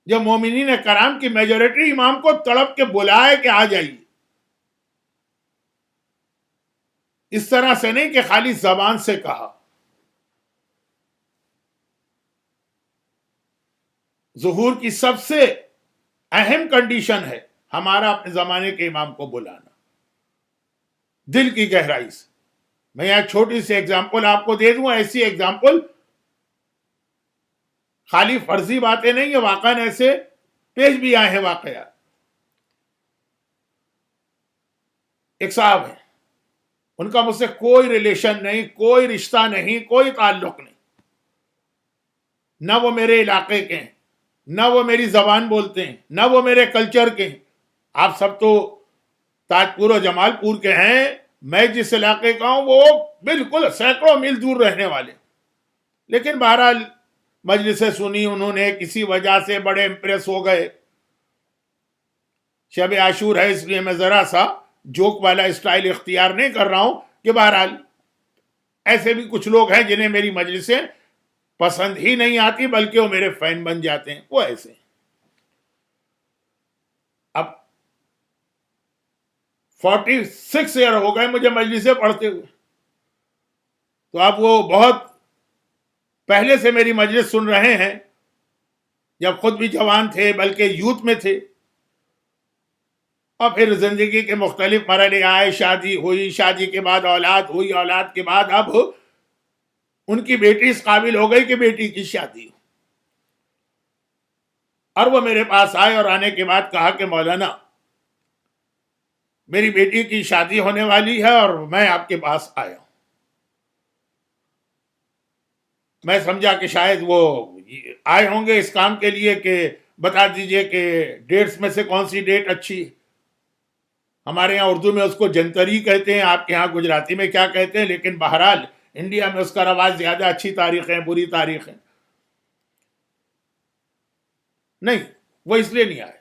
جب مومنین کرام کی میجورٹی امام کو تڑپ کے بلائے کہ آ جائیے، اس طرح سے نہیں کہ خالی زبان سے کہا. ظہور کی سب سے اہم کنڈیشن ہے ہمارا اپنے زمانے کے امام کو بلانا دل کی گہرائی سے. میں یہاں چھوٹی سی ایگزامپل آپ کو دے دوں، ایسی ایگزامپل خالی فرضی باتیں نہیں ہیں، واقعاً ایسے پیش بھی آئے ہیں واقعات. ایک صاحب ہیں، ان کا مجھ سے کوئی ریلیشن نہیں، کوئی رشتہ نہیں، کوئی تعلق نہیں. نہ وہ میرے علاقے کے ہیں، نہ وہ میری زبان بولتے ہیں، نہ وہ میرے کلچر کے ہیں. آپ سب تو تاج پور و جمال پور کے ہیں، میں جس علاقے کا ہوں وہ بالکل سینکڑوں میل دور رہنے والے. لیکن بہرحال مجلسیں سنی انہوں نے، کسی وجہ سے بڑے امپریس ہو گئے. شب عاشور ہے اس لیے میں ذرا سا جوک والا اسٹائل اختیار نہیں کر رہا ہوں کہ بہرحال ایسے بھی کچھ لوگ ہیں جنہیں میری مجلسیں پسند ہی نہیں آتی بلکہ وہ میرے فین بن جاتے ہیں، وہ ایسے ہیں. اب 46 ایئر ہو گئے مجھے مجلسیں پڑھتے ہوئے، تو اب وہ بہت پہلے سے میری مجلس سن رہے ہیں، جب خود بھی جوان تھے بلکہ یوتھ میں تھے. اور پھر زندگی کے مختلف مرحلے آئے، شادی ہوئی، شادی کے بعد اولاد ہوئی، اولاد کے بعد اب ان کی بیٹی اس قابل ہو گئی کہ بیٹی کی شادی ہو. اور وہ میرے پاس آئے اور آنے کے بعد کہا کہ مولانا میری بیٹی کی شادی ہونے والی ہے اور میں آپ کے پاس آیا ہوں. میں سمجھا کہ شاید وہ آئے ہوں گے اس کام کے لیے کہ بتا دیجئے کہ ڈیٹس میں سے کون سی ڈیٹ اچھی ہے. ہمارے یہاں اردو میں اس کو جنتری کہتے ہیں، آپ کے یہاں گجراتی میں کیا کہتے ہیں، لیکن بہرحال انڈیا میں اس کا رواج زیادہ اچھی تاریخیں بری تاریخیں نہیں. وہ اس لیے نہیں آئے،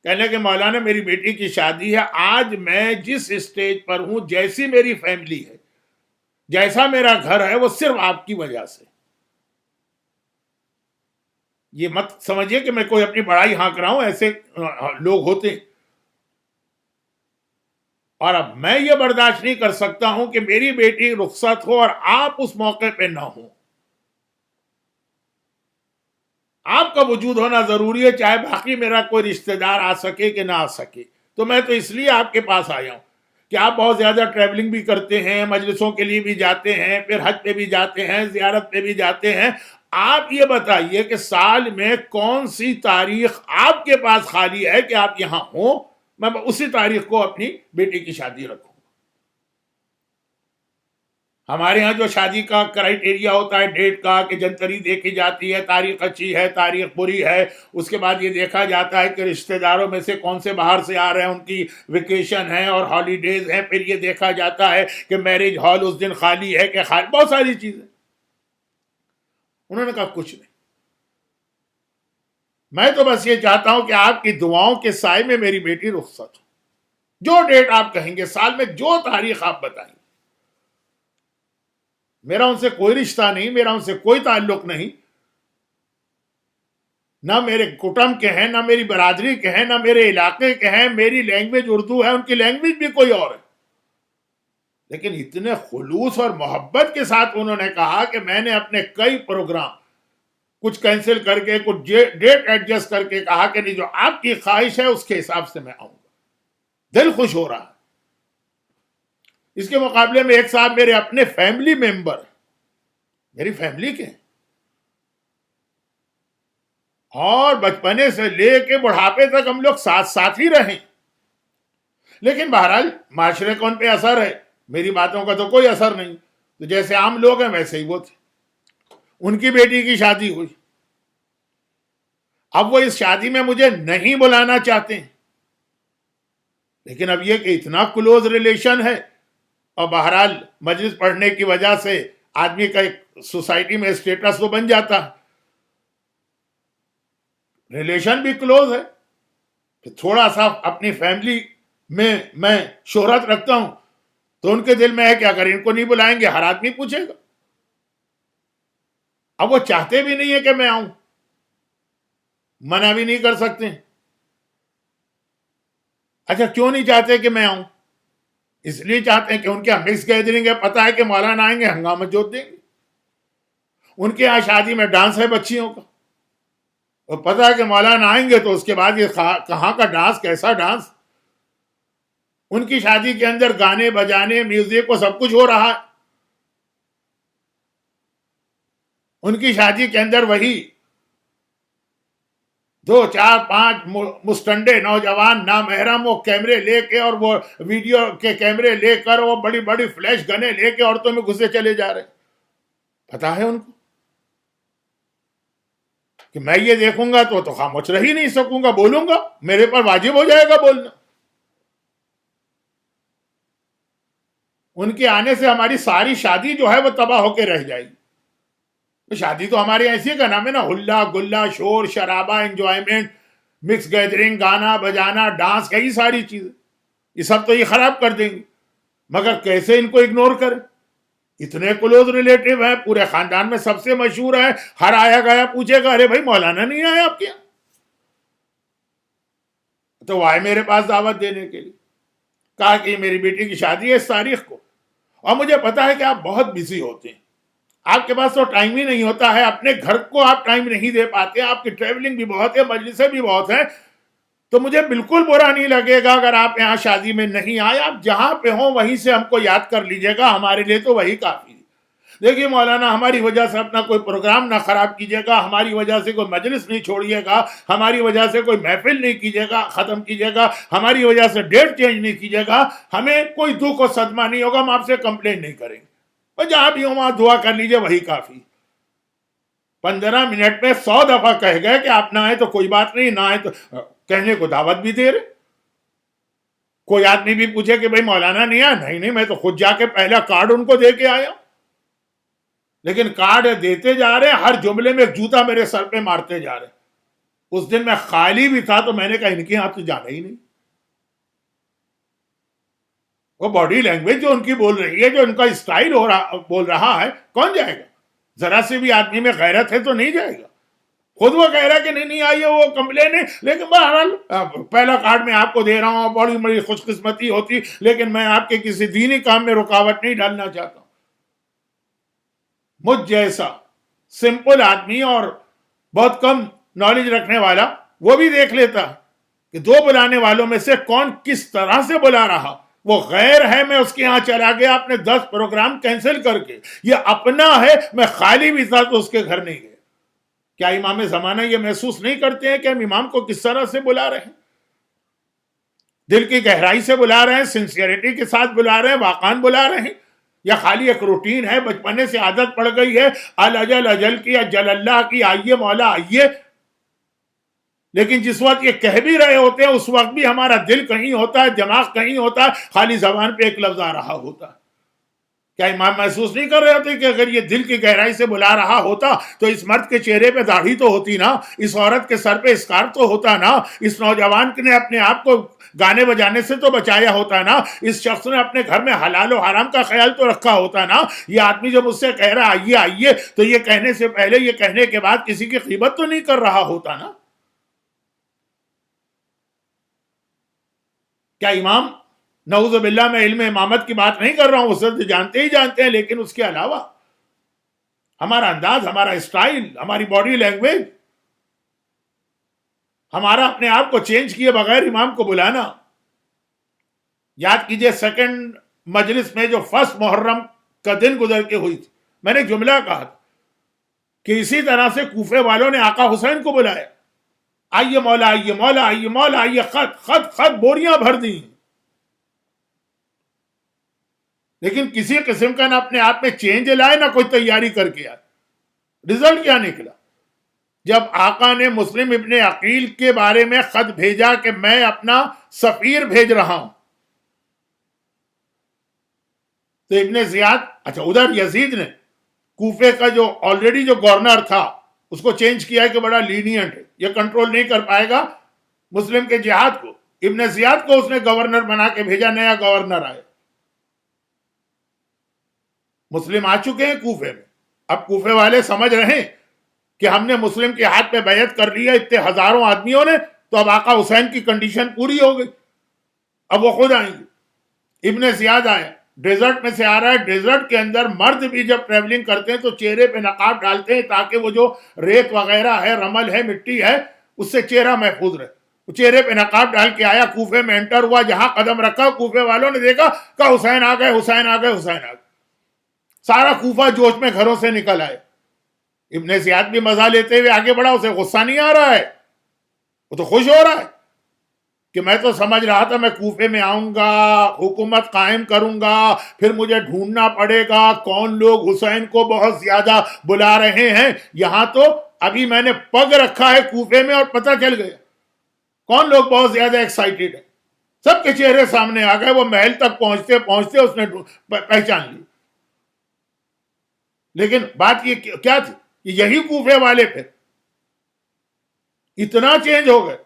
کہنے کہ مولانا میری بیٹی کی شادی ہے. آج میں جس اسٹیج پر ہوں، جیسی میری فیملی ہے، جیسا میرا گھر ہے، وہ صرف آپ کی وجہ سے. یہ مت سمجھیے کہ میں کوئی اپنی بڑائی ہانک رہا ہوں، ایسے لوگ ہوتے ہیں. اور اب میں یہ برداشت نہیں کر سکتا ہوں کہ میری بیٹی رخصت ہو اور آپ اس موقع پہ نہ ہو. آپ کا وجود ہونا ضروری ہے، چاہے باقی میرا کوئی رشتہ دار آ سکے کہ نہ آ سکے. تو میں تو اس لیے آپ کے پاس آیا ہوں کہ آپ بہت زیادہ ٹریولنگ بھی کرتے ہیں، مجلسوں کے لیے بھی جاتے ہیں، پھر حج پہ بھی جاتے ہیں، زیارت پہ بھی جاتے ہیں. آپ یہ بتائیے کہ سال میں کون سی تاریخ آپ کے پاس خالی ہے کہ آپ یہاں ہوں، میں اسی تاریخ کو اپنی بیٹی کی شادی رکھوں. ہمارے ہاں جو شادی کا کرائٹیریا ہوتا ہے ڈیٹ کا کہ جنتری دیکھی جاتی ہے، تاریخ اچھی ہے، تاریخ بری ہے، اس کے بعد یہ دیکھا جاتا ہے کہ رشتہ داروں میں سے کون سے باہر سے آ رہے ہیں، ان کی ویکیشن ہے اور ہالیڈیز ہیں، پھر یہ دیکھا جاتا ہے کہ میرج ہال اس دن خالی ہے کہ خالی، بہت ساری چیزیں. انہوں نے کہا کچھ نہیں، میں تو بس یہ چاہتا ہوں کہ آپ کی دعاؤں کے سائے میں میری بیٹی رخصت ہو. جو ڈیٹ آپ کہیں گے، سال میں جو تاریخ آپ بتائیں. میرا ان سے کوئی رشتہ نہیں، میرا ان سے کوئی تعلق نہیں، نہ میرے کٹمب کے ہیں، نہ میری برادری کے ہیں، نہ میرے علاقے کے ہیں. میری لینگویج اردو ہے، ان کی لینگویج بھی کوئی اور ہے. لیکن اتنے خلوص اور محبت کے ساتھ انہوں نے کہا کہ میں نے اپنے کئی پروگرام کچھ کینسل کر کے، کچھ ڈیٹ ایڈجسٹ کر کے کہا کہ نہیں، جو آپ کی خواہش ہے اس کے حساب سے میں آؤں گا. دل خوش ہو رہا ہے. اس کے مقابلے میں ایک صاحب میرے اپنے فیملی ممبر، میری فیملی کے ہیں، اور بچپنے سے لے کے بڑھاپے تک ہم لوگ ساتھ ساتھ ہی رہیں. لیکن بہرحال معاشرے کو ان پہ اثر ہے، میری باتوں کا تو کوئی اثر نہیں. تو جیسے عام لوگ ہیں ویسے ہی وہ تھے. ان کی بیٹی کی شادی ہوئی. اب وہ اس شادی میں مجھے نہیں بلانا چاہتے ہیں، لیکن اب یہ کہ اتنا کلوز ریلیشن ہے، اور بہرحال مجلس پڑھنے کی وجہ سے آدمی کا ایک سوسائٹی میں اسٹیٹس تو بن جاتا ہے، ریلیشن بھی کلوز ہے، کہ تھوڑا سا اپنی فیملی میں شہرت رکھتا ہوں تو ان کے دل میں ہے کہ اگر ان کو نہیں بلائیں گے ہر آدمی پوچھے گا. اب وہ چاہتے بھی نہیں ہے کہ میں آؤں، منع بھی نہیں کر سکتے. اچھا کیوں نہیں چاہتے کہ میں آؤں؟ اس لیے چاہتے ہیں کہ ان کے یہاں مکس گیدرنگ ہے، پتہ ہے کہ مولانا آئیں گے ہنگامہ جوت دیں گے. ان کے یہاں شادی میں ڈانس ہے بچیوں کا، اور پتہ ہے کہ مولانا آئیں گے تو اس کے بعد یہ کہاں کا ڈانس، کیسا ڈانس. ان کی شادی کے اندر گانے بجانے میوزک وہ سب کچھ ہو رہا ہے. ان کی شادی کے اندر وہی 2 4 5 مستنڈے نوجوان نامحرم وہ کیمرے لے کے اور وہ ویڈیو کے کیمرے لے کر وہ بڑی بڑی فلیش گنیں لے کے عورتوں میں گھسے چلے جا رہے. پتا ہے ان کو کہ میں یہ دیکھوں گا تو خاموش رہ ہی نہیں سکوں گا، بولوں گا، میرے پر واجب ہو جائے گا بولنا. ان کے آنے سے ہماری ساری شادی جو ہے وہ تباہ ہو کے رہ جائے گی. شادی تو ہمارے ایسی کا نام ہے نا، ہلا گلا شور شرابہ انجوائمنٹ مکس گیدرنگ گانا بجانا ڈانس، کئی ساری چیزیں، یہ سب تو یہ خراب کر دیں گے. مگر کیسے ان کو اگنور کریں؟ اتنے کلوز ریلیٹیو ہیں، پورے خاندان میں سب سے مشہور ہے، ہر آیا گیا پوچھے گا ارے بھائی مولانا نہیں آئے آپ کے یہاں؟ تو وہ آئے میرے پاس دعوت دینے کے لیے، کہا کہ میری بیٹی کی شادی ہے اس تاریخ کو، اور مجھے پتا ہے کہ آپ بہت بزی ہوتے ہیں، آپ کے پاس تو ٹائم ہی نہیں ہوتا ہے، اپنے گھر کو آپ ٹائم نہیں دے پاتے، آپ کی ٹریولنگ بھی بہت ہے، مجلسیں بھی بہت ہیں، تو مجھے بالکل برا نہیں لگے گا اگر آپ یہاں شادی میں نہیں آئے، آپ جہاں پہ ہوں وہیں سے ہم کو یاد کر لیجئے گا، ہمارے لیے تو وہی کافی ہے. دیکھیے مولانا، ہماری وجہ سے اپنا کوئی پروگرام نہ خراب کیجیے گا، ہماری وجہ سے کوئی مجلس نہیں چھوڑیے گا، ہماری وجہ سے کوئی محفل نہیں کیجیے گا، ختم کیجیے گا، ہماری وجہ سے ڈیٹ چینج نہیں کیجیے گا، ہمیں کوئی دکھ و صدمہ نہیں ہوگا، ہم آپ سے کمپلین نہیں کریں گے، اور جہاں بھی ہوں وہاں دعا کر لیجیے وہی کافی. 15 منٹ میں 100 دفعہ کہہ گئے کہ آپ نہ آئے تو کوئی بات نہیں، نہ آئے تو کہنے کو دعوت بھی دے رہے. کوئی آدمی بھی پوچھے کہ بھائی مولانا نہیں آیا، نہیں میں تو خود جا کے پہلا کارڈ ان کو دے کے آیا. لیکن کارڈ دیتے جا رہے، ہر جملے میں ایک جوتا میرے سر پہ مارتے جا رہے. اس دن میں خالی بھی تھا تو میں نے کہا ان کے ہاتھ تو جانا ہی نہیں. وہ باڈی لینگویج جو ان کی بول رہی ہے، جو ان کا اسٹائل بول رہا ہے، کون جائے گا؟ ذرا سے بھی آدمی میں غیرت ہے تو نہیں جائے گا. خود وہ کہہ رہا ہے کہ نہیں آئیے، وہ کمپلین ہے، لیکن بہرحال پہلا کارڈ میں آپ کو دے رہا ہوں، بڑی بڑی خوش قسمتی ہوتی، لیکن میں آپ کے کسی دینی کام میں رکاوٹ نہیں ڈالنا چاہتا ہوں. مجھ جیسا سمپل آدمی اور بہت کم نالج رکھنے والا وہ بھی دیکھ لیتا کہ 2 بلانے والوں میں سے کون کس طرح سے بلا رہا. وہ غیر ہے، میں اس کے ہاں چلا گیا اپنے 10 پروگرام کینسل کر کے. یہ اپنا ہے، میں خالی بھی تھا تو اس کے گھر نہیں گیا. کیا امام زمانہ یہ محسوس نہیں کرتے ہیں کہ ہم امام کو کس طرح سے بلا رہے ہیں؟ دل کی گہرائی سے بلا رہے ہیں، سنسیئرٹی کے ساتھ بلا رہے ہیں، واقعاً بلا رہے ہیں، یا خالی ایک روٹین ہے، بچپنے سے عادت پڑ گئی ہے الاجل اجل کی، اجل اللہ کی، آئیے مولا آئیے. لیکن جس وقت یہ کہہ بھی رہے ہوتے ہیں اس وقت بھی ہمارا دل کہیں ہوتا ہے، دماغ کہیں ہوتا ہے، خالی زبان پہ ایک لفظ آ رہا ہوتا ہے. کیا امام محسوس نہیں کر رہے ہوتے کہ اگر یہ دل کی گہرائی سے بلا رہا ہوتا تو اس مرد کے چہرے پہ داڑھی تو ہوتی نا، اس عورت کے سر پہ اسکارف تو ہوتا نا، اس نوجوان نے اپنے آپ کو گانے بجانے سے تو بچایا ہوتا نا، اس شخص نے اپنے گھر میں حلال و حرام کا خیال تو رکھا ہوتا نا. یہ آدمی جب مجھ سے کہہ رہا آئیے آئیے تو یہ کہنے سے پہلے، یہ کہنے کے بعد کسی کی غیبت تو نہیں کر رہا ہوتا نا. کیا امام، نعوذ باللہ میں علم امامت کی بات نہیں کر رہا ہوں، وہ سب جانتے ہی جانتے ہیں، لیکن اس کے علاوہ ہمارا انداز، ہمارا اسٹائل، ہماری باڈی لینگویج، ہمارا اپنے آپ کو چینج کیے بغیر امام کو بلانا. یاد کیجئے سیکنڈ مجلس میں جو 1 محرم کا دن گزر کے ہوئی تھی، میں نے ایک جملہ کہا کہ اسی طرح سے کوفے والوں نے آقا حسین کو بلایا، آئیے مولا آئیے، مولا آئیے، مولا آئیے، خط خط خط بوریاں بھر دی. لیکن کسی قسم کا نہ اپنے آپ میں چینج لائے، نہ کوئی تیاری کر کے آئے. رزلٹ کیا نکلا؟ جب آقا نے مسلم ابن عقیل کے بارے میں خط بھیجا کہ میں اپنا سفیر بھیج رہا ہوں، تو ابن زیاد، اچھا ادھر یزید نے کوفے کا جو آلریڈی جو گورنر تھا اس کو چینج کیا کہ بڑا لینینٹ ہے، یہ کنٹرول نہیں کر پائے گا مسلم کے جہاد کو، ابن زیاد کو اس نے گورنر بنا کے بھیجا، نیا گورنر آئے۔ مسلم آ چکے ہیں کوفے میں، اب کوفے والے سمجھ رہے ہیں کہ ہم نے مسلم کے ہاتھ پہ بیعت کر لیا اتنے ہزاروں آدمیوں نے، تو اب آقا حسین کی کنڈیشن پوری ہو گئی، اب وہ خود آئیں گے۔ ابن زیاد آئے، ڈیزرٹ میں سے آ رہا ہے، ڈیزرٹ کے اندر مرد بھی جب ٹریولنگ کرتے ہیں تو چہرے پہ نقاب ڈالتے ہیں تاکہ وہ جو ریت وغیرہ ہے، رمل ہے، مٹی ہے، اس سے چہرہ محفوظ رہے۔ وہ چہرے پہ نقاب ڈال کے آیا، کوفے میں انٹر ہوا، جہاں قدم رکھا کوفے والوں نے دیکھا کہ حسین آ گئے، حسین آ گئے، حسین آ گئے، سارا کوفہ جوش میں گھروں سے نکل آئے۔ ابن زیاد بھی مزہ لیتے ہوئے آگے بڑھا، اسے غصہ نہیں آ رہا ہے، وہ تو خوش ہو رہا ہے کہ میں تو سمجھ رہا تھا میں کوفے میں آؤں گا، حکومت قائم کروں گا، پھر مجھے ڈھونڈنا پڑے گا کون لوگ حسین کو بہت زیادہ بلا رہے ہیں، یہاں تو ابھی میں نے پگ رکھا ہے کوفے میں اور پتہ چل گیا کون لوگ بہت زیادہ ایکسائٹیڈ ہیں۔ سب کے چہرے سامنے آ گئے، وہ محل تک پہنچتے پہنچتے اس نے پہچان لی۔ لیکن بات یہ کیا تھی کہ یہی کوفے والے پھر اتنا چینج ہو گئے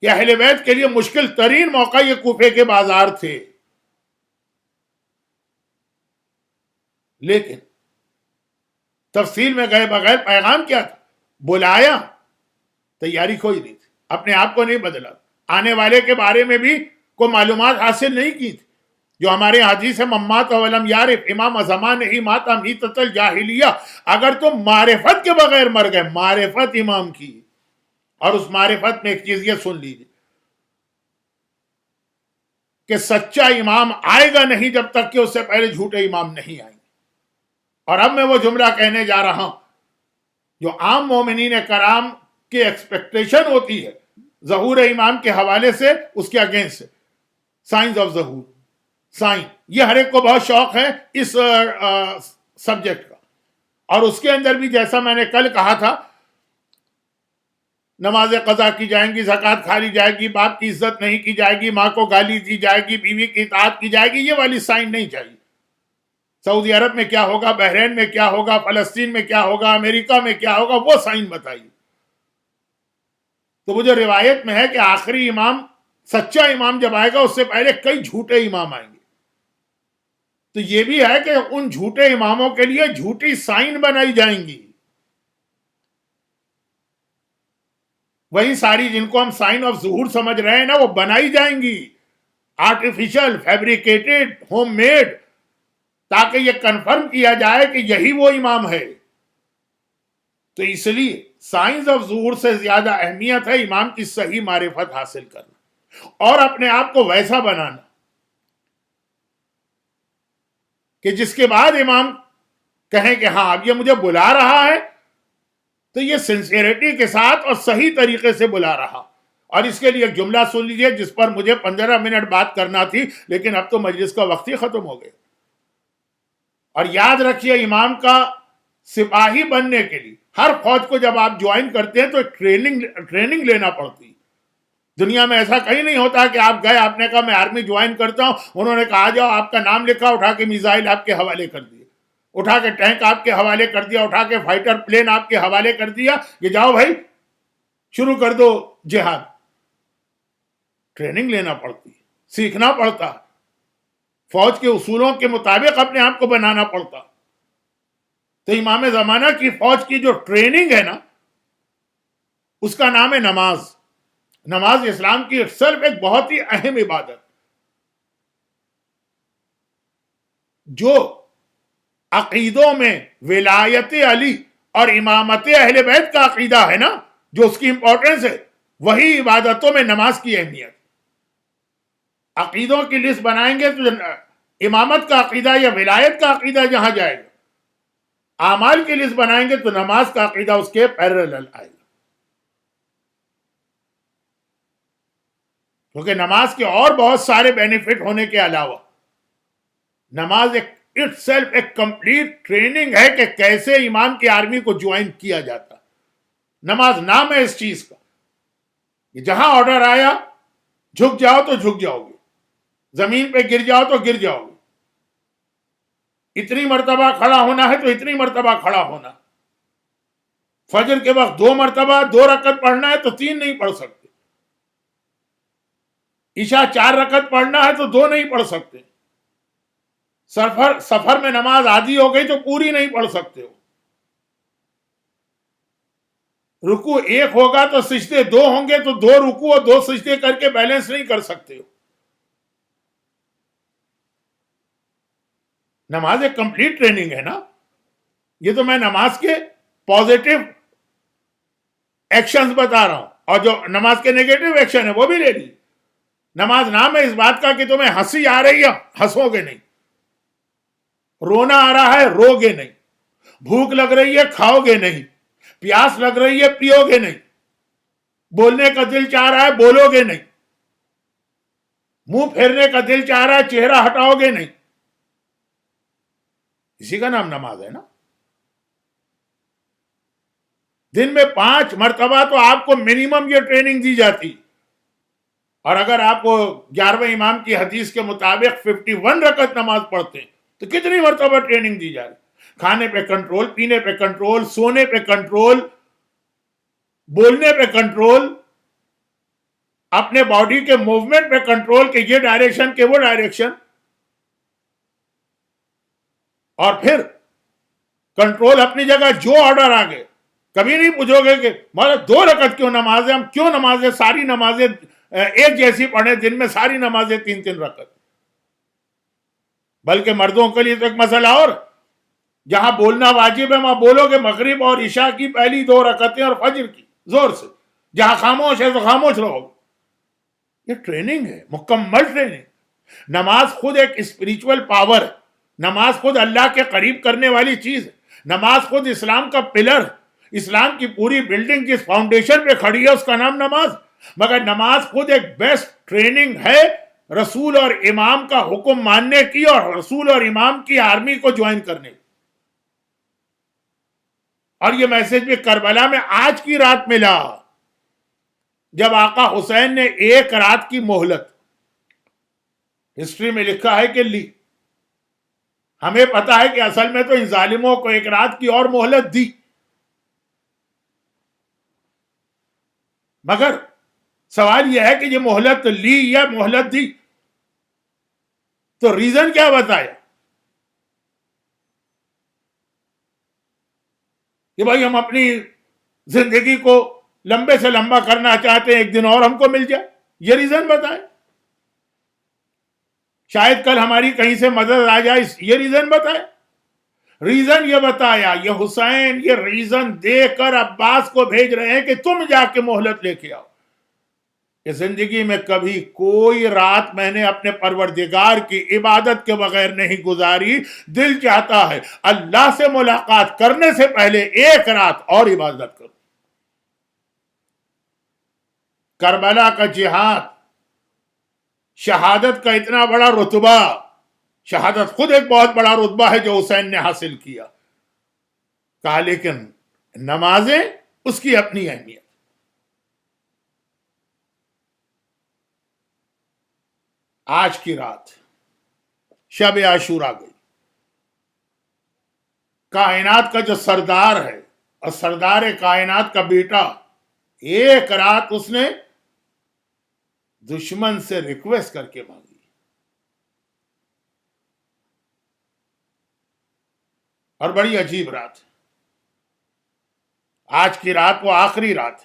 کہ اہل بیت کے لیے مشکل ترین موقع یہ کوفے کے بازار تھے۔ لیکن تفصیل میں گئے بغیر پیغام کیا تھا؟ بلایا، تیاری کوئی نہیں تھی، اپنے آپ کو نہیں بدلا، آنے والے کے بارے میں بھی کوئی معلومات حاصل نہیں کی تھی۔ جو ہمارے حدیث ہے ممات ولم یارف امام زمان ہی ماتا میتۃ الجاہلیہ، اگر تم معرفت کے بغیر مر گئے، معرفت امام کی، اور اس معرفت میں ایک چیز یہ سن لیجیے کہ سچا امام آئے گا نہیں جب تک کہ اس سے پہلے جھوٹے امام نہیں آئیں گے۔ اور اب میں وہ جملہ کہنے جا رہا ہوں جو عام مومنین کرام کی ایکسپیکٹیشن ہوتی ہے ظہور امام کے حوالے سے، اس کے اگینسٹ سے سائنس آف ظہور، سائن، یہ ہر ایک کو بہت شوق ہے اس سبجیکٹ کا، اور اس کے اندر بھی جیسا میں نے کل کہا تھا، نماز قضا کی جائیں گی، زکوٰۃ کھا لی جائے گی، باپ کی عزت نہیں کی جائے گی، ماں کو گالی دی جائے گی، بیوی کی اطاعت کی جائے گی، یہ والی سائن نہیں چاہیے۔ سعودی عرب میں کیا ہوگا، بحرین میں کیا ہوگا، فلسطین میں کیا ہوگا، امریکہ میں کیا ہوگا، وہ سائن بتائیے۔ تو وہ جو روایت میں ہے کہ آخری امام، سچا امام جب آئے گا اس سے پہلے کئی جھوٹے امام آئیں گے، تو یہ بھی ہے کہ ان جھوٹے اماموں کے لیے جھوٹی سائن بنائی جائیں گی، وہی ساری جن کو ہم سائن آف ظہور سمجھ رہے ہیں نا، وہ بنائی جائیں گی، آرٹیفیشل، فیبریکیٹڈ، ہوم میڈ، تاکہ یہ کنفرم کیا جائے کہ یہی وہ امام ہے۔ تو اس لیے سائنس آف ظہور سے زیادہ اہمیت ہے امام کی صحیح معرفت حاصل کرنا، اور اپنے آپ کو ویسا بنانا کہ جس کے بعد امام کہیں کہ ہاں اب یہ مجھے بلا رہا ہے تو یہ سنسیئرٹی کے ساتھ اور صحیح طریقے سے بلا رہا۔ اور اس کے لیے ایک جملہ سن لیجئے جس پر مجھے 15 منٹ بات کرنا تھی، لیکن اب تو مجلس کا وقت ہی ختم ہو گیا۔ اور یاد رکھیے، امام کا سپاہی بننے کے لیے ہر فوج کو جب آپ جوائن کرتے ہیں تو ٹریننگ لینا پڑتی۔ دنیا میں ایسا کہیں نہیں ہوتا کہ آپ گئے، آپ نے کہا میں آرمی جوائن کرتا ہوں، انہوں نے کہا آ جاؤ، آپ کا نام لکھا، اٹھا کے میزائل آپ کے حوالے کر دیے، اٹھا کے ٹینک آپ کے حوالے کر دیا، اٹھا کے فائٹر پلین آپ کے حوالے کر دیا کہ جاؤ بھائی شروع کر دو جہاد۔ ٹریننگ لینا پڑتی، سیکھنا پڑتا، فوج کے اصولوں کے مطابق اپنے آپ کو بنانا پڑتا۔ تو امام زمانہ کی فوج کی جو ٹریننگ ہے نا، اس کا نام ہے نماز۔ نماز اسلام کی صرف ایک بہت ہی اہم عبادت، جو عقیدوں میں ولایت علی اور امامت اہل بیت کا عقیدہ ہے نا، جو اس کی امپورٹنس ہے، وہی عبادتوں میں نماز کی اہمیت۔ عقیدوں کی لسٹ بنائیں گے تو امامت کا عقیدہ یا ولایت کا عقیدہ جہاں جائے گا، اعمال کی لسٹ بنائیں گے تو نماز کا عقیدہ اس کے پیرلل آئے گا، کیونکہ نماز کے اور بہت سارے بینیفٹ ہونے کے علاوہ نماز ایک اٹ سیلف ایک کمپلیٹ ٹریننگ ہے کہ کیسے امام کی آرمی کو جوائن کیا جاتا. نماز نام ہے اس چیز کا. جہاں آرڈر آیا جھک جاؤ تو جھک جاؤ گے, زمین پہ گر جاؤ تو گر جاؤ گے, اتنی مرتبہ کھڑا ہونا ہے تو اتنی مرتبہ کھڑا ہونا. فجر کے وقت 2 مرتبہ 2 رکعت پڑھنا ہے تو 3 نہیں پڑھ سکتے. عشاء 4 رکعت پڑھنا ہے تو 2 نہیں پڑھ سکتے. سفر میں نماز آدھی ہو گئی تو پوری نہیں پڑھ سکتے ہو. رکوع 1 ہوگا تو سجدے 2 ہوں گے تو 2 رکوع اور 2 سجدے کر کے بیلنس نہیں کر سکتے ہو. نماز ایک کمپلیٹ ٹریننگ ہے نا. یہ تو میں نماز کے پازیٹو ایکشنز بتا رہا ہوں, اور جو نماز کے نیگیٹو ایکشن ہے وہ بھی لے لی. نماز نام ہے اس بات کا کہ تمہیں ہنسی آ رہی ہے ہنسو گے نہیں, رونا آ رہا ہے رو گے نہیں, بھوک لگ رہی ہے کھاؤ گے نہیں, پیاس لگ رہی ہے پیو گے نہیں, بولنے کا دل چاہ رہا ہے بولو گے نہیں, منہ پھیرنے کا دل چاہ رہا ہے چہرہ ہٹاؤ گے نہیں. اسی کا نام نماز ہے نا. دن میں 5 مرتبہ تو آپ کو منیمم یہ ٹریننگ دی جاتی, اور اگر آپ کو 11ویں امام کی حدیث کے مطابق 51 رکعت نماز پڑھتے ہیں تو کتنی مرتبہ ٹریننگ دی جا رہی. کھانے پہ کنٹرول, پینے پہ کنٹرول, سونے پہ کنٹرول, بولنے پہ کنٹرول, اپنے باڈی کے موومنٹ پہ کنٹرول کہ یہ ڈائریکشن کہ وہ ڈائریکشن, اور پھر کنٹرول اپنی جگہ جو آرڈر آ گئے. کبھی نہیں پوچھو گے کہ مطلب 2 رکعت کیوں نماز ہے, ہم کیوں نمازیں ساری نمازیں ایک جیسی پڑھیں, دن میں ساری نمازیں 3 رکعت. بلکہ مردوں کے لیے تو ایک مسئلہ اور, جہاں بولنا واجب ہے وہاں بولو گے مغرب اور عشاء کی پہلی 2 رکعتیں اور فجر کی زور سے. جہاں خاموش ہے تو خاموش رہو. یہ ٹریننگ ہے, مکمل ٹریننگ. نماز خود ایک اسپریچول پاور ہے. نماز خود اللہ کے قریب کرنے والی چیز ہے. نماز خود اسلام کا پلر. اسلام کی پوری بلڈنگ جس فاؤنڈیشن پہ کھڑی ہے اس کا نام نماز. مگر نماز خود ایک بیسٹ ٹریننگ ہے رسول اور امام کا حکم ماننے کی اور رسول اور امام کی آرمی کو جوائن کرنے کی. اور یہ میسج بھی کربلا میں آج کی رات ملا جب آقا حسین نے 1 رات کی مہلت, ہسٹری میں لکھا ہے کہ لی. ہمیں پتا ہے کہ اصل میں تو ان ظالموں کو 1 رات کی اور مہلت دی, مگر سوال یہ ہے کہ یہ مہلت لی یا مہلت دی تو ریزن کیا بتایا کہ بھائی ہم اپنی زندگی کو لمبے سے لمبا کرنا چاہتے ہیں, 1 دن اور ہم کو مل جائے. یہ ریزن بتائے. شاید کل ہماری کہیں سے مدد آ جائے, یہ ریزن بتائے. ریزن یہ بتایا, یہ حسین یہ ریزن دے کر عباس کو بھیج رہے ہیں کہ تم جا کے مہلت لے کے آؤ کہ زندگی میں کبھی کوئی رات میں نے اپنے پروردگار کی عبادت کے بغیر نہیں گزاری. دل چاہتا ہے اللہ سے ملاقات کرنے سے پہلے 1 رات اور عبادت کرو. کربلا کا جہاد, شہادت کا اتنا بڑا رتبہ, شہادت خود ایک بہت بڑا رتبہ ہے جو حسین نے حاصل کیا. کہا لیکن نمازیں اس کی اپنی اہمیت. آج کی رات شب عاشوراء گئی. کائنات کا جو سردار ہے اور سردار کائنات کا بیٹا, 1 رات اس نے دشمن سے ریکویسٹ کر کے مانگی. اور بڑی عجیب رات. آج کی رات وہ آخری رات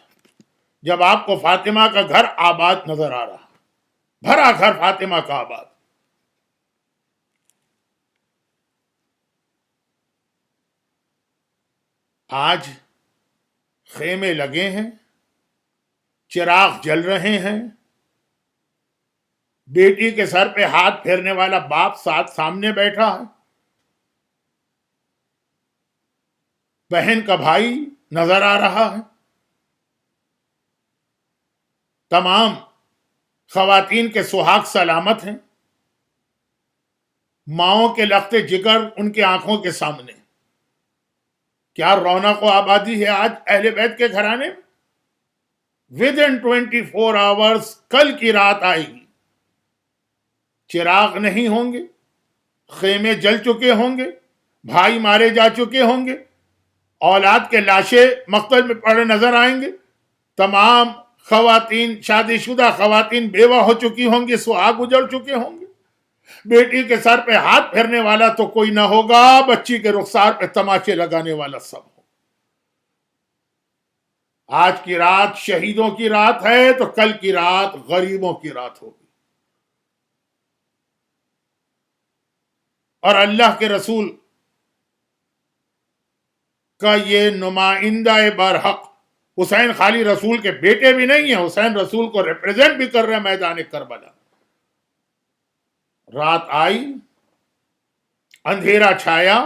جب آپ کو فاطمہ کا گھر آباد نظر آ رہا, بھرا گھر فاطمہ کا آباد. آج خیمے لگے ہیں, چراغ جل رہے ہیں, بیٹی کے سر پہ ہاتھ پھیرنے والا باپ ساتھ سامنے بیٹھا ہے, بہن کا بھائی نظر آ رہا ہے, تمام خواتین کے سہاگ سلامت ہیں. ماؤں کے لخت جگر ان کی آنکھوں کے سامنے. کیا رونق و آبادی ہے آج اہل بیت کے گھرانے میں. ود ان 24 آورس کل کی رات آئے گی. چراغ نہیں ہوں گے, خیمے جل چکے ہوں گے, بھائی مارے جا چکے ہوں گے, اولاد کے لاشیں مقتل میں پڑے نظر آئیں گے, تمام خواتین, شادی شدہ خواتین بیوہ ہو چکی ہوں گی, سہاگ اجڑ چکے ہوں گے. بیٹی کے سر پہ ہاتھ پھیرنے والا تو کوئی نہ ہوگا, بچی کے رخسار پہ تماچے لگانے والا سب ہو. آج کی رات شہیدوں کی رات ہے تو کل کی رات غریبوں کی رات ہوگی. اور اللہ کے رسول کا یہ نمائندہ برحق حسین خالی رسول کے بیٹے بھی نہیں ہیں, حسین رسول کو ریپریزنٹ بھی کر رہے ہیں میدان کربلا. رات آئی, اندھیرا چھایا,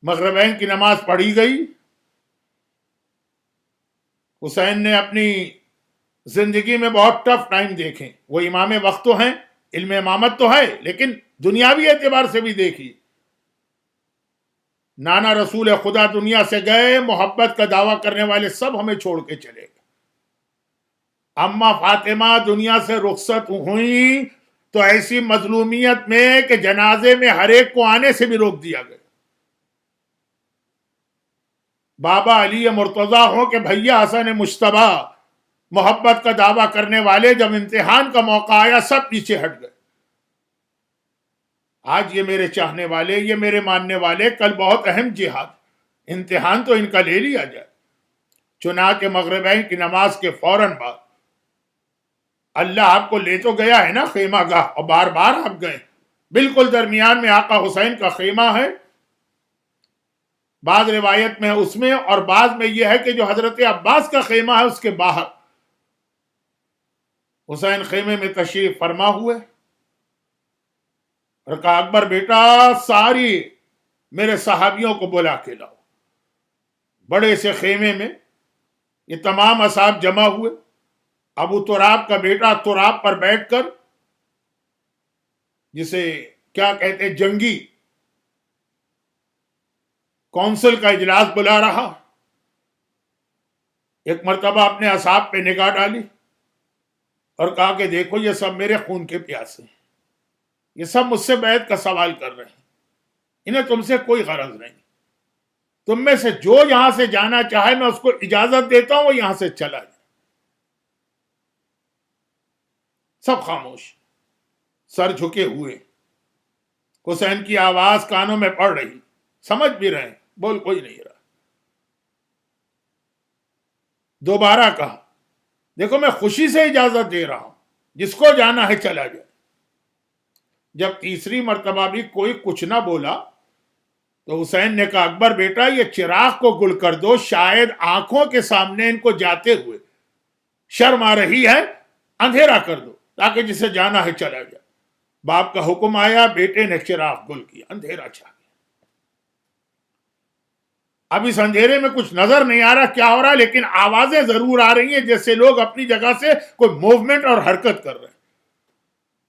مغربین کی نماز پڑھی گئی. حسین نے اپنی زندگی میں بہت ٹف ٹائم دیکھے. وہ امام وقت تو ہیں, علم امامت تو ہے, لیکن دنیاوی اعتبار سے بھی دیکھی. نانا رسول خدا دنیا سے گئے, محبت کا دعویٰ کرنے والے سب ہمیں چھوڑ کے چلے گئے. اما فاطمہ دنیا سے رخصت ہوئیں تو ایسی مظلومیت میں کہ جنازے میں ہر ایک کو آنے سے بھی روک دیا گیا. بابا علی مرتضیٰ ہوں کہ بھیا حسن مجتبیٰ, محبت کا دعویٰ کرنے والے, جب امتحان کا موقع آیا سب پیچھے ہٹ گئے. آج یہ میرے چاہنے والے, یہ میرے ماننے والے, کل بہت اہم جہاد, امتحان تو ان کا لے لیا جائے. چنانچہ مغربین کی نماز کے فوراً بعد اللہ آپ کو لے تو گیا ہے نا خیمہ گاہ, اور بار بار آپ گئے. بالکل درمیان میں آقا حسین کا خیمہ ہے. بعض روایت میں اس میں, اور بعض میں یہ ہے کہ جو حضرت عباس کا خیمہ ہے اس کے باہر حسین خیمے میں تشریف فرما ہوئے. اور کہا اکبر بیٹا ساری میرے صحابیوں کو بلا کے لاؤ. بڑے سے خیمے میں یہ تمام اصحاب جمع ہوئے. ابو تراب کا بیٹا تراب پر بیٹھ کر, جسے کیا کہتے جنگی کونسل کا اجلاس بلا رہا, ایک مرتبہ اپنے اصحاب پہ نگاہ ڈالی اور کہا کہ دیکھو یہ سب میرے خون کے پیاسے ہیں, یہ سب مجھ سے بیعت کا سوال کر رہے ہیں, انہیں تم سے کوئی غرض نہیں. تم میں سے جو یہاں سے جانا چاہے میں اس کو اجازت دیتا ہوں, وہ یہاں سے چلا جائے. سب خاموش, سر جھکے ہوئے. حسین کی آواز کانوں میں پڑ رہی, سمجھ بھی رہے, بول کوئی نہیں رہا. دوبارہ کہا دیکھو میں خوشی سے اجازت دے رہا ہوں, جس کو جانا ہے چلا جائے. جب تیسری مرتبہ بھی کوئی کچھ نہ بولا تو حسین نے کہا اکبر بیٹا یہ چراغ کو گل کر دو, شاید آنکھوں کے سامنے ان کو جاتے ہوئے شرم آ رہی ہے, اندھیرا کر دو تاکہ جسے جانا ہے چلا جائے. باپ کا حکم آیا, بیٹے نے چراغ گل کیا, اندھیرا چھا گیا. اب اس اندھیرے میں کچھ نظر نہیں آ رہا کیا ہو رہا, لیکن آوازیں ضرور آ رہی ہیں جیسے لوگ اپنی جگہ سے کوئی موومنٹ اور حرکت کر رہے ہیں.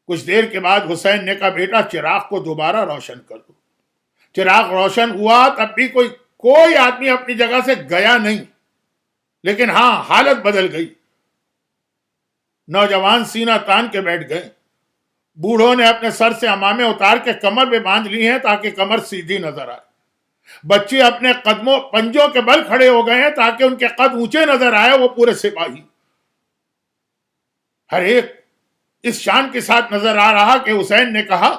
کچھ دیر کے بعد حسین نے کہا بیٹا چراغ کو دوبارہ روشن کر دو. چراغ روشن ہوا, تب بھی کوئی آدمی اپنی جگہ سے گیا نہیں, لیکن ہاں حالت بدل گئی. نوجوان سینہ تان کے بیٹھ گئے. بوڑھوں نے اپنے سر سے عمامے اتار کے کمر میں باندھ لی ہیں تاکہ کمر سیدھی نظر آئے. بچے اپنے قدموں پنجوں کے بل کھڑے ہو گئے ہیں تاکہ ان کے قد اونچے نظر آئے. وہ پورے سپاہی, ہر ایک اس شان کے ساتھ نظر آ رہا کہ حسین نے کہا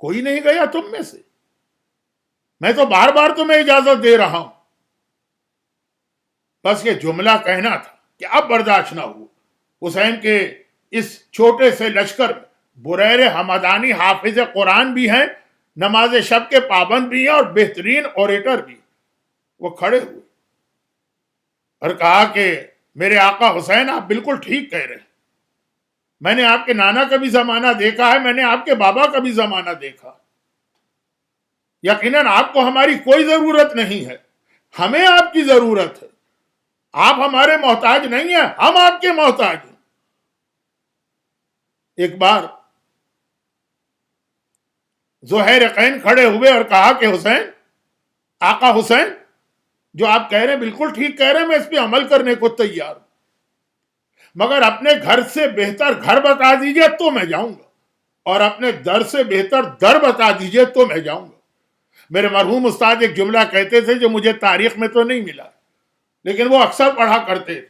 کوئی نہیں گیا تم میں سے, میں تو بار بار تمہیں اجازت دے رہا ہوں. بس یہ جملہ کہنا تھا کہ اب برداشت نہ ہو. حسین کے اس چھوٹے سے لشکر میں بریر حمدانی حافظ قرآن بھی ہیں, نماز شب کے پابند بھی ہیں, اور بہترین اوریٹر بھی. وہ کھڑے ہوئے اور کہا کہ میرے آقا حسین آپ بالکل ٹھیک کہہ رہے ہیں. میں نے آپ کے نانا کا بھی زمانہ دیکھا ہے, میں نے آپ کے بابا کا بھی زمانہ دیکھا. یقیناً آپ کو ہماری کوئی ضرورت نہیں ہے, ہمیں آپ کی ضرورت ہے. آپ ہمارے محتاج نہیں ہیں, ہم آپ کے محتاج ہیں. ایک بار ذوحیرقین کھڑے ہوئے اور کہا کہ حسین، آقا حسین، جو آپ کہہ رہے ہیں بالکل ٹھیک کہہ رہے ہیں، میں اس پہ عمل کرنے کو تیار ہوں، مگر اپنے گھر سے بہتر گھر بتا دیجئے تو میں جاؤں گا، اور اپنے در سے بہتر در بتا دیجئے تو میں جاؤں گا۔ میرے مرحوم استاد ایک جملہ کہتے تھے جو مجھے تاریخ میں تو نہیں ملا، لیکن وہ اکثر پڑھا کرتے تھے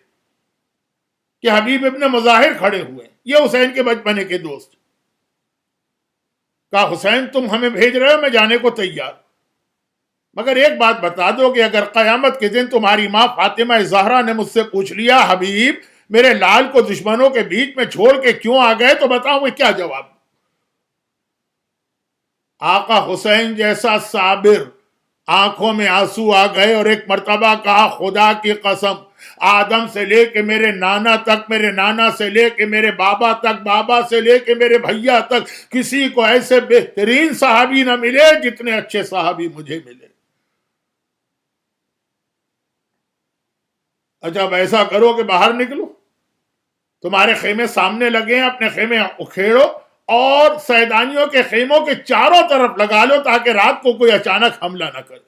کہ حبیب ابن مظاہر کھڑے ہوئے، یہ حسین کے بچپنے کے دوست، کہا حسین تم ہمیں بھیج رہے ہو، میں جانے کو تیار، مگر ایک بات بتا دو کہ اگر قیامت کے دن تمہاری ماں فاطمہ زہرا نے مجھ سے پوچھ لیا حبیب میرے لال کو دشمنوں کے بیچ میں چھوڑ کے کیوں آ گئے، تو بتاؤں میں کیا جواب؟ آقا حسین جیسا صابر، آنکھوں میں آنسو آ گئے اور ایک مرتبہ کہا خدا کی قسم، آدم سے لے کے میرے نانا تک، میرے نانا سے لے کے میرے بابا تک، بابا سے لے کے میرے بھیا تک، کسی کو ایسے بہترین صحابی نہ ملے جتنے اچھے صحابی مجھے ملے۔ اچھا اب ایسا کرو کہ باہر نکلو، تمہارے خیمے سامنے لگے ہیں، اپنے خیمے اکھیڑو اور سیدانیوں کے خیموں کے چاروں طرف لگا لو تاکہ رات کو کوئی اچانک حملہ نہ کرے،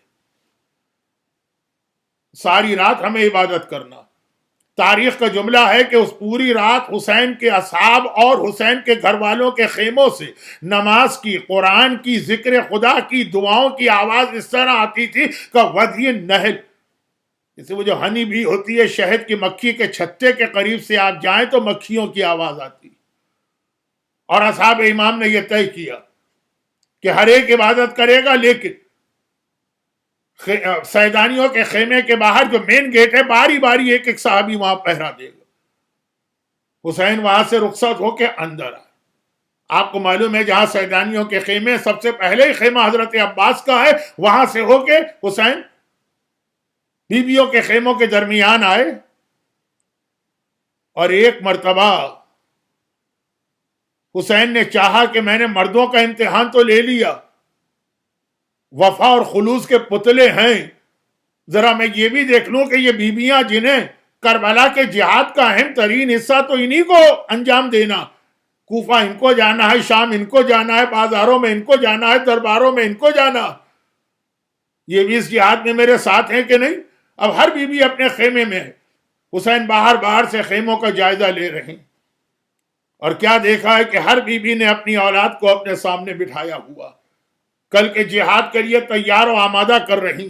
ساری رات ہمیں عبادت کرنا۔ تاریخ کا جملہ ہے کہ اس پوری رات حسین کے اصحاب اور حسین کے گھر والوں کے خیموں سے نماز کی، قرآن کی، ذکر خدا کی، دعاؤں کی آواز اس طرح آتی تھی کہ وادی نہل، جیسے وہ جو ہنی بھی ہوتی ہے شہد کی مکھی کے چھتے کے قریب سے آپ جائیں تو مکھیوں کی آواز آتی، اور اصحاب امام نے یہ طے کیا کہ ہر ایک عبادت کرے گا، لیکن سیدانیوں کے خیمے کے باہر جو مین گیٹ ہے باری باری ایک ایک صحابی وہاں پہرا دے گا۔ حسین وہاں سے رخصت ہو کے اندر آئے۔ آپ کو معلوم ہے جہاں سیدانیوں کے خیمے، سب سے پہلے ہی خیمہ حضرت عباس کا ہے، وہاں سے ہو کے حسین بیویوں کے خیموں کے درمیان آئے، اور ایک مرتبہ حسین نے چاہا کہ میں نے مردوں کا امتحان تو لے لیا، وفا اور خلوص کے پتلے ہیں، ذرا میں یہ بھی دیکھ لوں کہ یہ بیویاں جنہیں کربلا کے جہاد کا اہم ترین حصہ تو انہی کو انجام دینا، کوفہ ان کو جانا ہے، شام ان کو جانا ہے، بازاروں میں ان کو جانا ہے، درباروں میں ان کو جانا، یہ بھی اس جہاد میں میرے ساتھ ہیں کہ نہیں؟ اب ہر بیوی اپنے خیمے میں ہے، حسین باہر باہر سے خیموں کا جائزہ لے رہے ہیں، اور کیا دیکھا ہے کہ ہر بیوی نے اپنی اولاد کو اپنے سامنے بٹھایا ہوا، کل کے جہاد کے لیے تیار و آمادہ کر رہی۔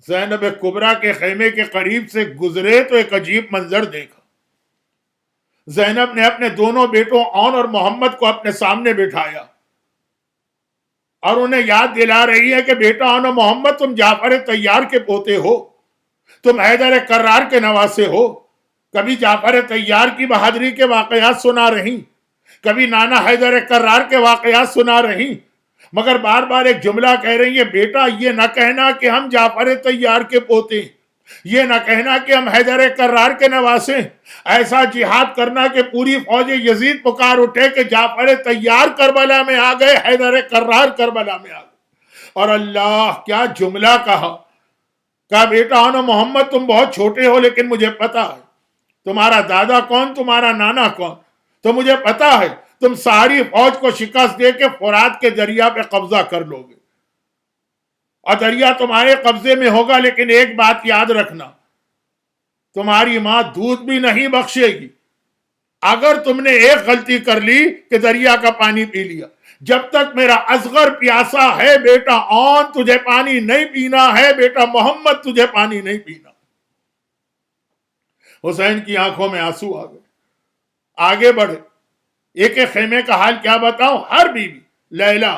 زینب کبریٰ کے خیمے کے قریب سے گزرے تو ایک عجیب منظر دیکھا۔ زینب نے اپنے دونوں بیٹوں اون اور محمد کو اپنے سامنے بٹھایا اور انہیں یاد دلا رہی ہے کہ بیٹا اون اور محمد تم جعفر طیار کے پوتے ہو، تم حیدر کرار کے نواسے ہو۔ کبھی جعفر طیار کی بہادری کے واقعات سنا رہی، کبھی نانا حیدر کرار کے واقعات سنا رہی، مگر بار بار ایک جملہ کہہ رہی ہے، بیٹا یہ نہ کہنا کہ ہم جعفر طیار کے پوتے، یہ نہ کہنا کہ ہم حیدر کرار کے نواسے، ایسا جہاد کرنا کہ پوری فوج یزید پکار اٹھے کہ جعفر طیار کربلا میں آ گئے، حیدر کرار کربلا میں آ گئے۔ اور اللہ کیا جملہ کہا بیٹا انو محمد تم بہت چھوٹے ہو، لیکن مجھے پتا ہے تمہارا دادا کون، تمہارا نانا کون، تو مجھے پتا ہے تم ساری فوج کو شکست دے کے فرات کے دریا پہ قبضہ کر لو گے، اور دریا تمہارے قبضے میں ہوگا، لیکن ایک بات یاد رکھنا، تمہاری ماں دودھ بھی نہیں بخشے گی اگر تم نے ایک غلطی کر لی کہ دریا کا پانی پی لیا۔ جب تک میرا اصغر پیاسا ہے بیٹا اون تجھے پانی نہیں پینا ہے، بیٹا محمد تجھے پانی نہیں پینا۔ حسین کی آنکھوں میں آنسو آ گئے، آگے بڑھے، ایک ایک خیمے کا حال کیا بتاؤں، ہر بیوی لیلا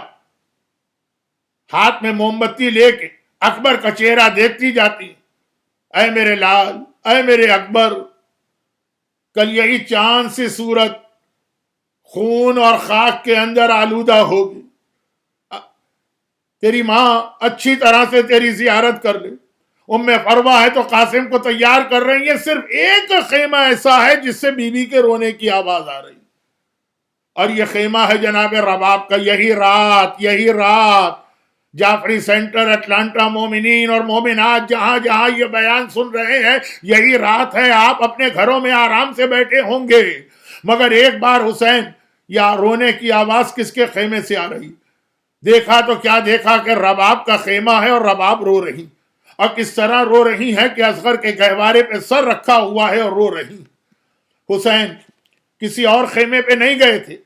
ہاتھ میں موم بتی لے کے اکبر کا چہرہ دیکھتی جاتی، اے میرے لال، اے میرے اکبر، کل یہی چاند سی صورت خون اور خاک کے اندر آلودہ ہوگی، تیری ماں اچھی طرح سے تیری زیارت کر لے، ام فروہ ہے تو قاسم کو تیار کر رہی ہیں، صرف ایک خیمہ ایسا ہے جس سے بی بی کے رونے کی آواز آ رہی، اور یہ خیمہ ہے جناب رباب کا۔ یہی رات جعفری سینٹر، اٹلانٹا، مومنین اور مومنات جہاں جہاں یہ بیان سن رہے ہیں، یہی رات ہے۔ آپ اپنے گھروں میں آرام سے بیٹھے ہوں گے، مگر ایک بار حسین یا رونے کی آواز کس کے خیمے سے آ رہی؟ دیکھا تو کیا دیکھا کہ رباب کا خیمہ ہے اور رباب رو رہی، اور کس طرح رو رہی ہیں کہ اصغر کے گہوارے پہ سر رکھا ہوا ہے اور رو رہی۔ حسین کسی اور خیمے پہ نہیں گئے تھے،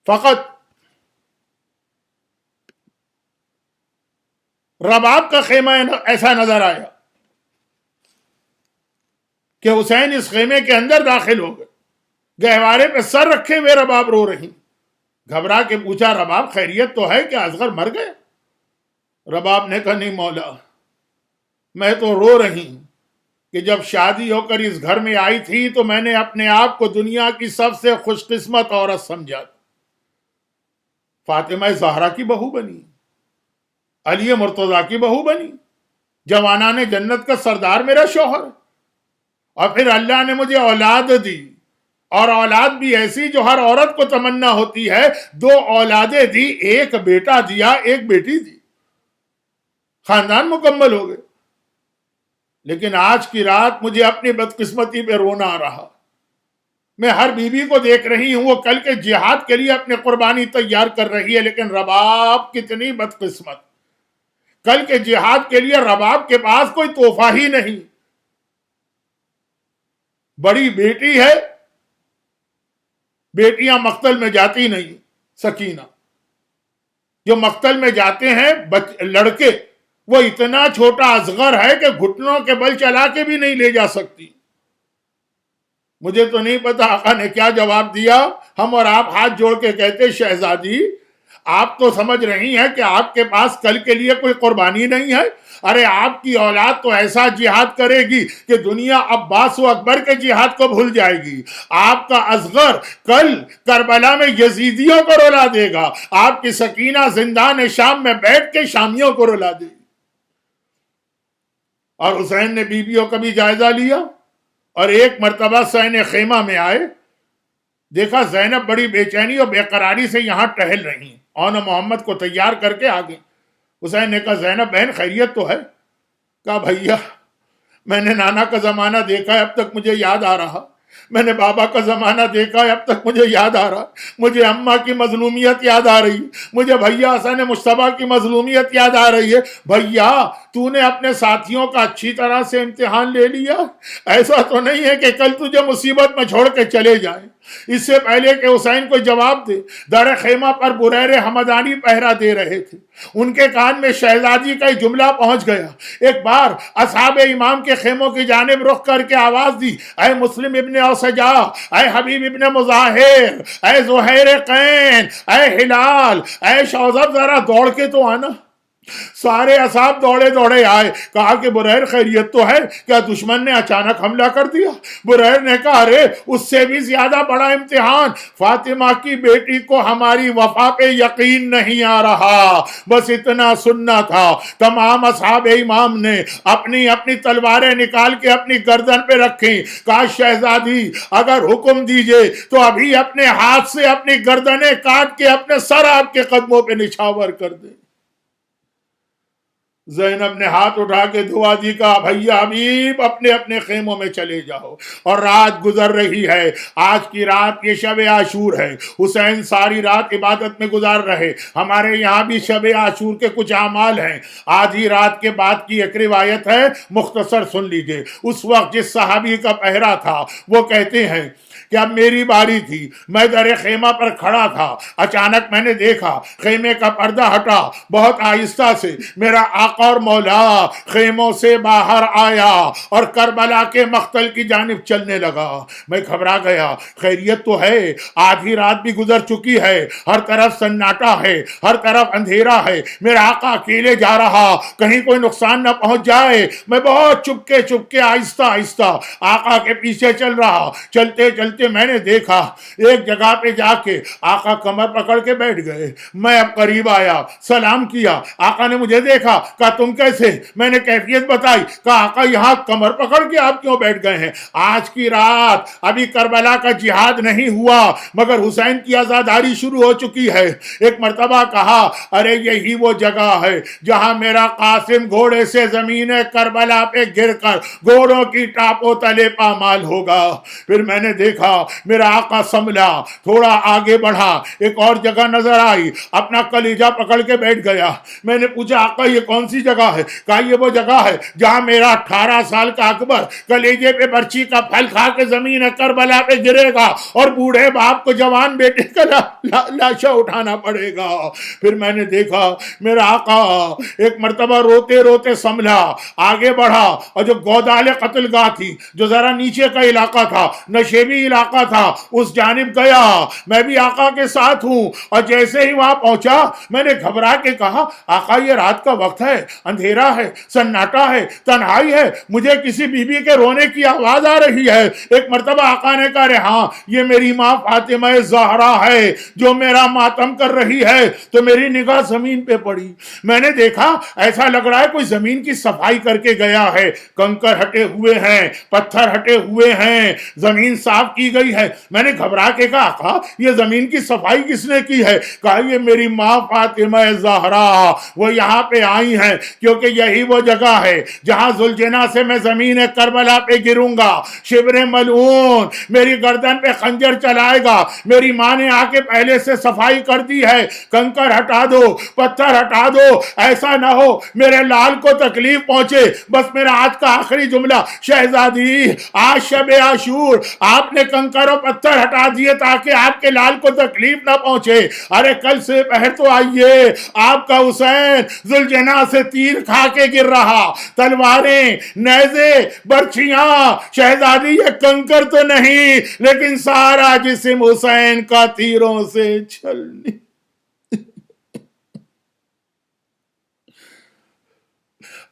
فقط رباب کا خیمہ ایسا نظر آیا کہ حسین اس خیمے کے اندر داخل ہو گئے، گہوارے پہ سر رکھے ہوئے رباب رو رہی۔ گھبرا کے پوچھا رباب خیریت تو ہے کہ اصغر مر گئے؟ رباب نے کہا نہیں مولا، میں تو رو رہی ہوں کہ جب شادی ہو کر اس گھر میں آئی تھی تو میں نے اپنے آپ کو دنیا کی سب سے خوش قسمت عورت سمجھا، فاطمہ زہرا کی بہو بنی، علی مرتضیٰ کی بہو بنی، جوانان جنت کا سردار میرا شوہر، اور پھر اللہ نے مجھے اولاد دی، اور اولاد بھی ایسی جو ہر عورت کو تمنا ہوتی ہے، 2 اولادیں دی، ایک بیٹا دیا ایک بیٹی دی، خاندان مکمل ہو گئے۔ لیکن آج کی رات مجھے اپنی بدقسمتی پہ رونا آ رہا۔ میں ہر بیوی کو دیکھ رہی ہوں وہ کل کے جہاد کے لیے اپنی قربانی تیار کر رہی ہے، لیکن رباب کتنی بدقسمت، کل کے جہاد کے لیے رباب کے پاس کوئی تحفہ ہی نہیں۔ بڑی بیٹی ہے، بیٹیاں مقتل میں جاتی نہیں، سکینہ جو مقتل میں جاتے ہیں لڑکے، وہ اتنا چھوٹا اصغر ہے کہ گھٹنوں کے بل چلا کے بھی نہیں لے جا سکتی۔ مجھے تو نہیں پتا آقا نے کیا جواب دیا۔ ہم اور آپ ہاتھ جوڑ کے کہتے شہزادی آپ تو سمجھ رہی ہیں کہ آپ کے پاس کل کے لیے کوئی قربانی نہیں ہے؟ ارے آپ کی اولاد تو ایسا جہاد کرے گی کہ دنیا عباس و اکبر کے جہاد کو بھول جائے گی۔ آپ کا اصغر کل کربلا میں یزیدیوں کو رلا دے گا، آپ کی سکینہ زندان شام میں بیٹھ کے شامیوں کو رلا دے گی۔ اور حسین نے بیویوں کا بھی جائزہ لیا، اور ایک مرتبہ سین خیمہ میں آئے، دیکھا زینب بڑی بے چینی اور بے قراری سے یہاں ٹہل رہی ہیں، اور محمد کو تیار کر کے آگے۔ حسین نے کہا زینب بہن خیریت تو ہے؟ کہا بھیا میں نے نانا کا زمانہ دیکھا ہے، اب تک مجھے یاد آ رہا، میں نے بابا کا زمانہ دیکھا ہے، اب تک مجھے یاد آ رہا، مجھے اماں کی مظلومیت یاد آ رہی، مجھے بھیا حسن مصطفیٰ کی مظلومیت یاد آ رہی ہے۔ بھیا تو نے اپنے ساتھیوں کا اچھی طرح سے امتحان لے لیا؟ ایسا تو نہیں ہے کہ کل تجھے مصیبت میں چھوڑ کے چلے جائیں؟ اس سے پہلے کہ حسین کو جواب دے، در خیمہ پر بریر حمدانی پہرا دے رہے تھے، ان کے کان میں شہزادی کا جملہ پہنچ گیا۔ ایک بار اصحاب امام کے خیموں کی جانب رخ کر کے آواز دی، اے مسلم ابن اوسجا، اے حبیب ابن مظاہر، اے زہیر قین، اے ہلال، اے شوذب، ذرا دوڑ کے تو آنا۔ سارے اصحاب دوڑے دوڑے آئے، کہا کہ بریر خیریت تو ہے؟ کیا دشمن نے اچانک حملہ کر دیا؟ بریر نے کہا ارے اس سے بھی زیادہ بڑا امتحان، فاطمہ کی بیٹی کو ہماری وفا پہ یقین نہیں آ رہا، بس اتنا سننا تھا۔ تمام اصحاب امام نے اپنی اپنی تلواریں نکال کے اپنی گردن پہ رکھیں، کہا شہزادی اگر حکم دیجئے تو ابھی اپنے ہاتھ سے اپنی گردنیں کاٹ کے اپنے سر آپ کے قدموں پہ نچھاور کر دیں۔ زینب نے ہاتھ اٹھا کے دعا دی، کہا بھیا حبیب اپنے اپنے خیموں میں چلے جاؤ۔ اور رات گزر رہی ہے، آج کی رات یہ شب عاشور ہے، حسین ساری رات عبادت میں گزار رہے۔ ہمارے یہاں بھی شب عاشور کے کچھ اعمال ہیں، آدھی رات کے بعد کی ایک روایت ہے، مختصر سن لیجئے۔ اس وقت جس صحابی کا پہرا تھا وہ کہتے ہیں کہ اب میری باری تھی، میں در خیمہ پر کھڑا تھا، اچانک میں نے دیکھا خیمے کا پردہ ہٹا، بہت آہستہ سے میرا آقا اور مولا خیموں سے باہر آیا اور کربلا کے مقتل کی جانب چلنے لگا۔ میں گھبرا گیا، خیریت تو ہے؟ آدھی رات بھی گزر چکی ہے، ہر طرف سناٹا ہے، ہر طرف اندھیرا ہے، میرا آقا اکیلے جا رہا، کہیں کوئی نقصان نہ پہنچ جائے۔ میں بہت چپکے چپکے آہستہ آہستہ آقا کے پیچھے چل رہا، چلتے چلتے چلتے میں نے دیکھا ایک جگہ پہ جا کے آقا کمر پکڑ کے بیٹھ گئے. میں اب قریب آیا, سلام کیا, آقا نے مجھے دیکھا, کہا تم کیسے؟ میں نے کیفیت بتائی. کہا آقا یہاں کمر پکڑ کے آپ کیوں بیٹھ گئے ہیں؟ آج کی رات ابھی کربلا کا جہاد نہیں ہوا مگر حسین کی عزاداری شروع ہو چکی ہے. ایک مرتبہ کہا ارے یہی وہ جگہ ہے جہاں میرا قاسم گھوڑے سے زمین کربلا پہ گر کر گھوڑوں کی ٹاپوں تلے پامال ہوگا. پھر میں نے دیکھا میرا آقا سنبھلا, تھوڑا آگے بڑھا, ایک اور جگہ نظر آئی, اپنا کلیجہ پکڑ کے بیٹھ گیا. میں نے پوچھا آقا یہ کون سی جگہ ہے؟ کہا یہ وہ جگہ ہے جہاں میرا 18 سال کا اکبر کلیجے پہ برچی کا پھل کھا کے زمین کربلا پہ گرے گا اور بوڑھے باپ کو جوان بیٹے کا لاشا اٹھانا پڑے گا. پھر میں نے دیکھا میرا آقا ایک مرتبہ روتے روتے سنبھلا, آگے بڑھا, اور جو گودال قتل گاہ تھی جو ذرا نیچے کا علاقہ تھا, نشیبی علاقہ تھا, اس جانب گیا. میں بھی آقا کے ساتھ ہوں, اور جیسے ہی وہاں پہنچا میں نے گھبرا کے کہا آقا یہ رات کا وقت ہے, اندھیرا ہے, سناٹا ہے, تنہائی ہے, مجھے کسی بی بی کے رونے کی آواز آ رہی ہے. ایک مرتبہ آقا نے کہا رہے ہاں یہ میری ماں فاطمہ زہرا ہے جو میرا ماتم کر رہی ہے. تو میری نگاہ زمین پہ پڑی, میں نے دیکھا ایسا لگ رہا ہے کوئی زمین کی صفائی کر کے گیا ہے, کنکر ہٹے ہوئے ہیں, پتھر ہٹے ہوئے ہیں, زمین صاف کی گئی ہے. میں نے گھبرا کے کہا آقا یہ زمین کی صفائی کس نے کی ہے؟ کہا یہ میری ماں فاطمہ زہرا, وہ یہاں پہ آئی ہیں کیونکہ یہی وہ جگہ ہے جہاں ذوالجناح سے میں زمین کربلا پہ گروں گا. شبر ملعون میری گردن پہ خنجر چلائے گا. میری ماں نے آ کے پہلے سے صفائی کر دی ہے, کنکر ہٹا دو, پتھر ہٹا دو, ایسا نہ ہو میرے لال کو تکلیف پہنچے. بس میرا آج کا آخری جملہ, شہزادی آج شب عاشور آپ نے کنکر و پتھر ہٹا دیے تاکہ آپ کے لال کو تکلیف نہ پہنچے. ارے کل سے پہر تو آئیے, آپ کا حسین ذوالجناح سے تیر کھا کے گر رہا, تلواریں, نیزے, برچھیاں. شہزادی یہ کنکر تو نہیں لیکن سارا جسم حسین کا تیروں سے چھلنی.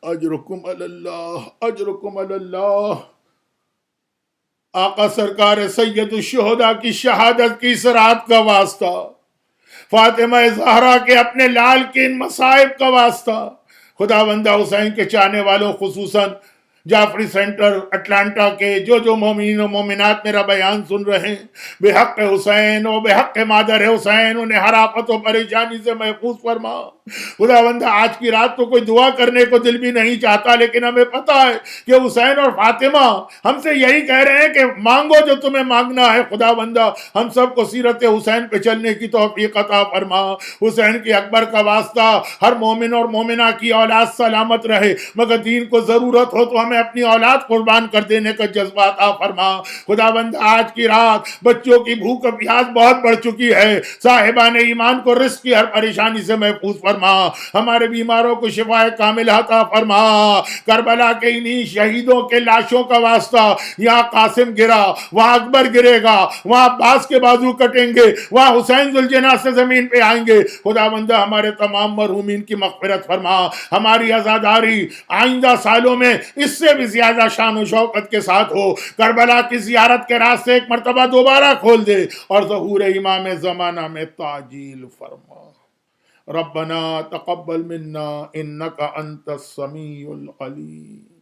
اجرکم علی اللہ, اجرکم علی اللہ. آقا سرکار سید الشہداء کی شہادت کی اس رات کا واسطہ, فاطمہ زہرا کے اپنے لال کے ان مصائب کا واسطہ, خدا بندہ حسین کے چاہنے والوں خصوصاً جعفری سینٹر اٹلانٹا کے جو مومنین و مومنات میرا بیان سن رہے ہیں, بے حق حسین و بے حق مادر حسین انہیں ہر آفت و پریشانی سے محفوظ فرما. خدا بندہ آج کی رات تو کوئی دعا کرنے کو دل بھی نہیں چاہتا, لیکن ہمیں پتا ہے کہ حسین اور فاطمہ ہم سے یہی کہہ رہے ہیں کہ مانگو جو تمہیں مانگنا ہے. خدا بندہ ہم سب کو سیرت حسین پہ چلنے کی توفیق عطا فرما. حسین کی اکبر کا واسطہ ہر مومن اور مومنہ کی اولاد سلامت رہے, مگر دین کو ضرورت ہو تو ہمیں اپنی اولاد قربان کر دینے کا جذبہ عطا فرما. خدا بندہ آج کی رات بچوں کی بھوک و پیاس بہت بڑھ چکی ہے, صاحبان ایمان کو رزق کی ہر پریشانی سے محفوظ فرما, ہمارے بیماروں کو شفا کامل عطا فرما. کربلا کے انہی شہیدوں کے لاشوں کا واسطہ یہاں قاسم گرا, وہاں اکبر گرے گا, وہاں عباس کے بازو کٹیں گے, وہاں حسین ذوالجناح سے زمین پہ آئیں گے. خدا بندہ ہمارے تمام مرحومین کی مغفرت فرما, ہماری عزاداری آئندہ سالوں میں اس سے بھی زیادہ شان و شوقت کے ساتھ ہو. کربلا کی زیارت کے راستے ایک مرتبہ دوبارہ کھول دے اور ظہور امام زمانہ میں تعجیل فرما. ربنا تقبل منا انك انت السميع العليم.